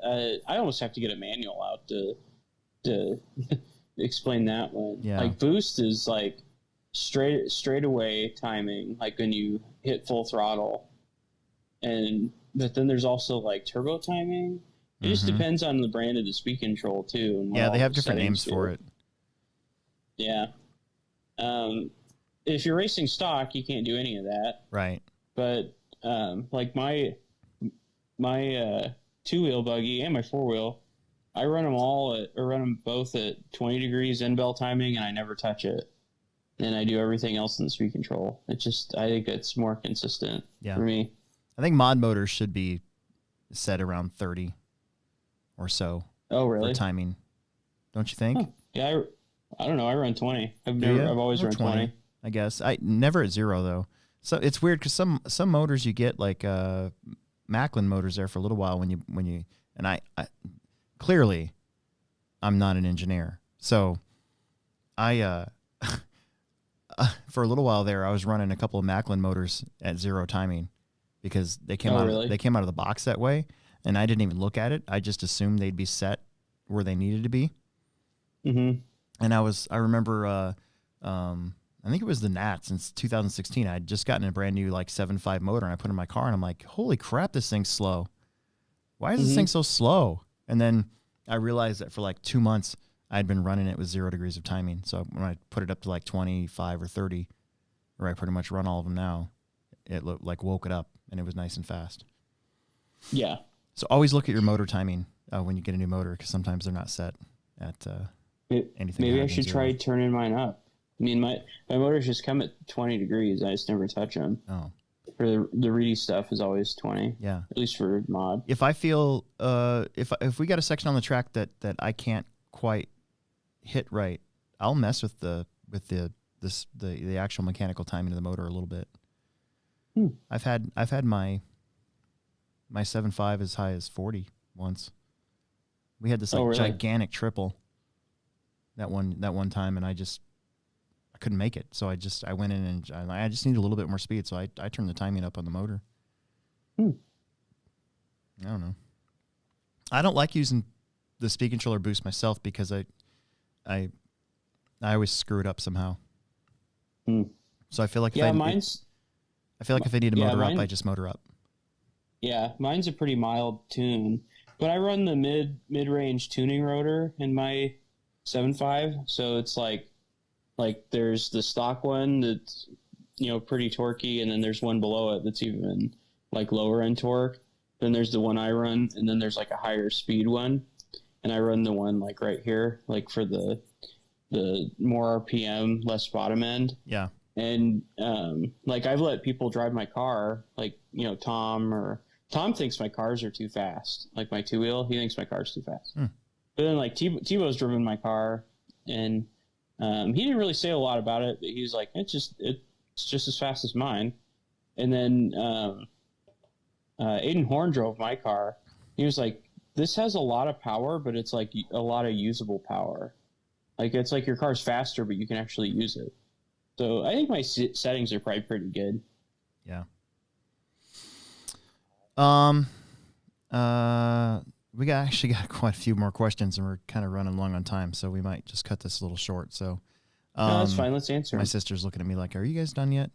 C: I almost have to get a manual out to explain that one.
A: Yeah.
C: Like boost is like straight away timing, like when you hit full throttle, but then there's also like turbo timing. It just depends on the brand of the speed control too. And
A: yeah, they have different names for it.
C: Yeah. If you're racing stock, you can't do any of that.
A: Right.
C: But like my 2-wheel buggy and my 4-wheel, I run them both at 20 degrees end bell timing, and I never touch it. And I do everything else in the speed control. I think it's more consistent for me. I
A: think mod motors should be set around 30 or so.
C: Oh, really?
A: For timing. Don't you think?
C: Huh. Yeah, I don't know. I run 20. I've always run 20.
A: I guess. I never at 0 though. So it's weird because some motors you get like Macklin motors there for a little while when you and I clearly I'm not an engineer. So I for a little while there I was running a couple of Macklin motors at 0 timing because they came they came out of the box that way, and I didn't even look at it. I just assumed they'd be set where they needed to be.
C: Mm-hmm.
A: And I remember I think it was the Nats since 2016. I'd just gotten a brand new like 7.5 motor, and I put it in my car, and I'm like, holy crap, this thing's slow. Why is this thing so slow? And then I realized that for like 2 months, I'd been running it with 0 degrees of timing. So when I put it up to like 25 or 30, where I pretty much run all of them now, it woke it up, and it was nice and fast.
C: Yeah.
A: So always look at your motor timing when you get a new motor, because sometimes they're not set at anything.
C: Maybe I should try turning mine up. I mean, my motors just come at 20 degrees. I just never touch them.
A: Oh.
C: For the reedy stuff is always 20.
A: Yeah.
C: At least for mod.
A: If I feel if we got a section on the track that I can't quite hit right, I'll mess with the actual mechanical timing of the motor a little bit. I've had my 7.5 as high as 40 once. We had this really? Gigantic triple that one time, and I couldn't make it. So I went in and I just need a little bit more speed. So I turned the timing up on the motor. I don't know. I don't like using the speed controller boost myself because I always screw it up somehow. So I feel like if I need to motor up, I just motor up.
C: Yeah, mine's a pretty mild tune, but I run the mid-range tuning rotor in my 7.5, so it's like there's the stock one that's pretty torquey, and then there's one below it that's even like lower end torque. Then there's the one I run, and then there's like a higher speed one, and I run the one like right here, like for the more RPM, less bottom end.
A: Yeah.
C: And like I've let people drive my car, like Tom thinks my cars are too fast, like my 2-wheel. He thinks my car's too fast. But then like Tebow's driven my car, and he didn't really say a lot about it, but he's like, it's just as fast as mine. And then Aiden Horn drove my car. He was like, this has a lot of power, but it's like a lot of usable power. Like it's like your car's faster, but you can actually use it. So I think my settings are probably pretty good.
A: Yeah. We actually got quite a few more questions, and we're kind of running long on time, so we might just cut this a little short. So,
C: no, that's fine. Let's answer.
A: My sister's looking at me like, "Are you guys done yet?"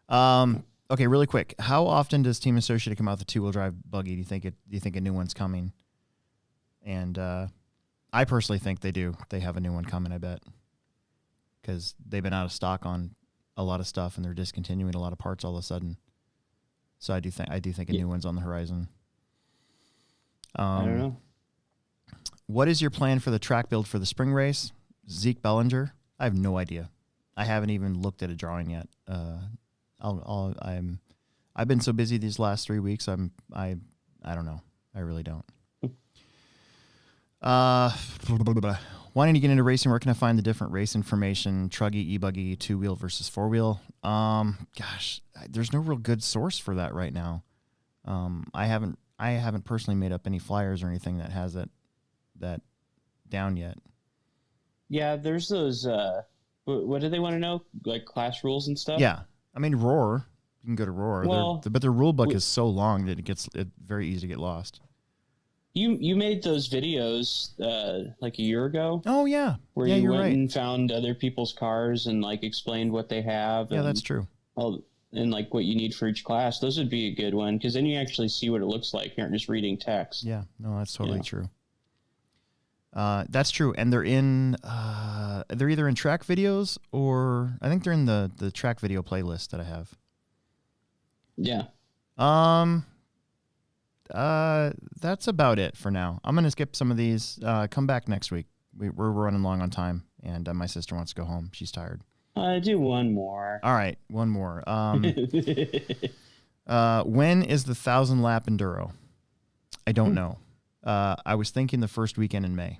A: Okay, really quick. How often does Team Associated come out with the 2-wheel drive buggy? Do you think a new one's coming? And I personally think they do. They have a new one coming, I bet, because they've been out of stock on a lot of stuff, and they're discontinuing a lot of parts all of a sudden. So I do think a new one's on the horizon.
C: I don't know.
A: What is your plan for the track build for the spring race? Zeke Bellinger? I have no idea. I haven't even looked at a drawing yet. I've been so busy these last 3 weeks. I don't know. I really don't. Wanting to get into racing, where can I find the different race information? Truggy, E-Buggy, 2-wheel versus 4-wheel. Gosh, there's no real good source for that right now. I haven't personally made up any flyers or anything that has that down yet.
C: Yeah, there's those. What do they want to know? Like class rules and stuff.
A: Yeah, I mean Roar. You can go to Roar, but their rule book is so long that it's very easy to get lost.
C: You made those videos like a year ago.
A: Oh yeah,
C: where you went and found other people's cars and like explained what they have.
A: Yeah, that's true.
C: And like what you need for each class. Those would be a good one, because then you actually see what it looks like. You aren't just reading text.
A: Yeah, no, that's totally true. That's true, and they're either in track videos, or I think they're in the track video playlist that I have.
C: Yeah.
A: That's about it for now. I'm gonna skip some of these. Come back next week. We're running long on time, and my sister wants to go home. She's tired.
C: Do one more.
A: All right, one more. When is the 1,000-lap Enduro? I don't know. I was thinking the first weekend in May.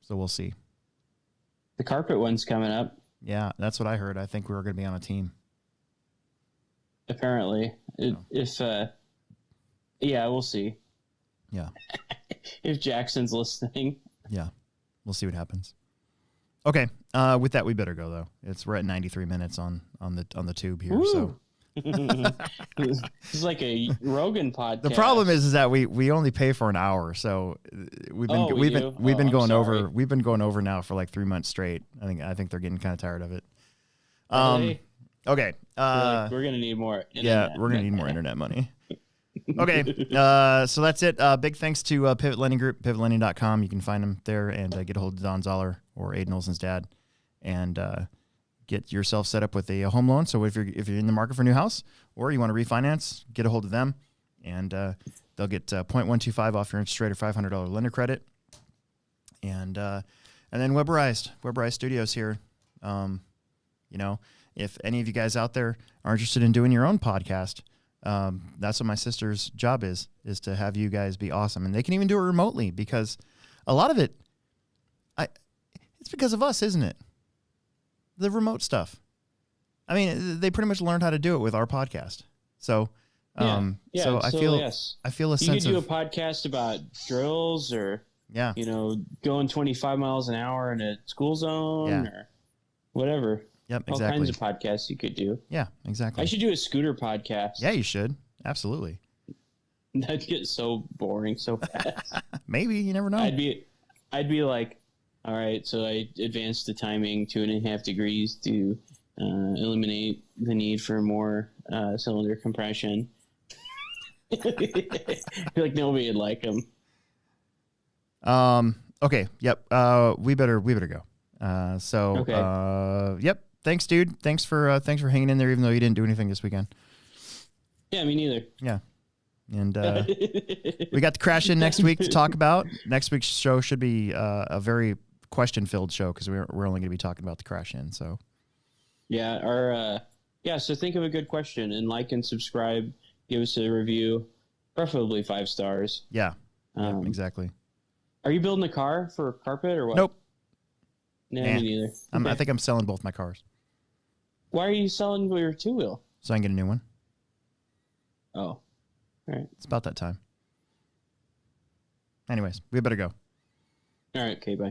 A: So we'll see.
C: The carpet one's coming up.
A: Yeah, that's what I heard. I think we were going to be on a team.
C: Apparently. Yeah, we'll see.
A: Yeah.
C: If Jackson's listening.
A: Yeah, we'll see what happens. Okay, with that we better go though. We're at 93 minutes on the tube here. Ooh. So
C: it's like a Rogan podcast.
A: The problem is that we only pay for an hour, so we've been going over now for like 3 months straight. I think they're getting kind of tired of it.
C: Really?
A: Okay.
C: We're gonna need more internet.
A: Yeah, we're gonna need more internet money. Okay, so that's it. Big thanks to Pivot Lending Group, pivotlending.com. You can find them there and get a hold of Don Zoller or Aiden Olson's dad and get yourself set up with a home loan. So if you're in the market for a new house or you want to refinance, get a hold of them, and they'll get 0.125 off your interest rate or $500 lender credit. And then Weberized Studios here. If any of you guys out there are interested in doing your own podcast, that's what my sister's job is to have you guys be awesome. And they can even do it remotely because a lot of it, it's because of us, isn't it? The remote stuff. I mean, they pretty much learned how to do it with our podcast. So, so I feel a sense of...
C: You could do a podcast about drills or, going 25 miles an hour in a school zone or whatever.
A: Yep,
C: All
A: exactly.
C: kinds of podcasts you could do.
A: Yeah, exactly.
C: I should do a scooter podcast.
A: Yeah, you should. Absolutely.
C: That'd get so boring so fast.
A: Maybe, you never know.
C: I'd be like, all right, so I advanced the timing 2.5 degrees to eliminate the need for more cylinder compression. I feel like nobody would like them.
A: Okay. Yep. We better go.
C: Okay.
A: Yep. Thanks, dude. Thanks for hanging in there, even though you didn't do anything this weekend.
C: Yeah, me neither.
A: Yeah. And we got the crash in next week to talk about. Next week's show should be a very question-filled show because we're only going to be talking about the crash in. So.
C: Yeah. So think of a good question and like and subscribe. Give us a review, preferably 5 stars.
A: Yeah. Exactly.
C: Are you building a car for carpet or what?
A: Nope.
C: No, me neither.
A: I think I'm selling both my cars.
C: Why are you selling your 2-wheel?
A: So I can get a new one.
C: Oh, all right.
A: It's about that time. Anyways, we better go.
C: All right. Okay, bye.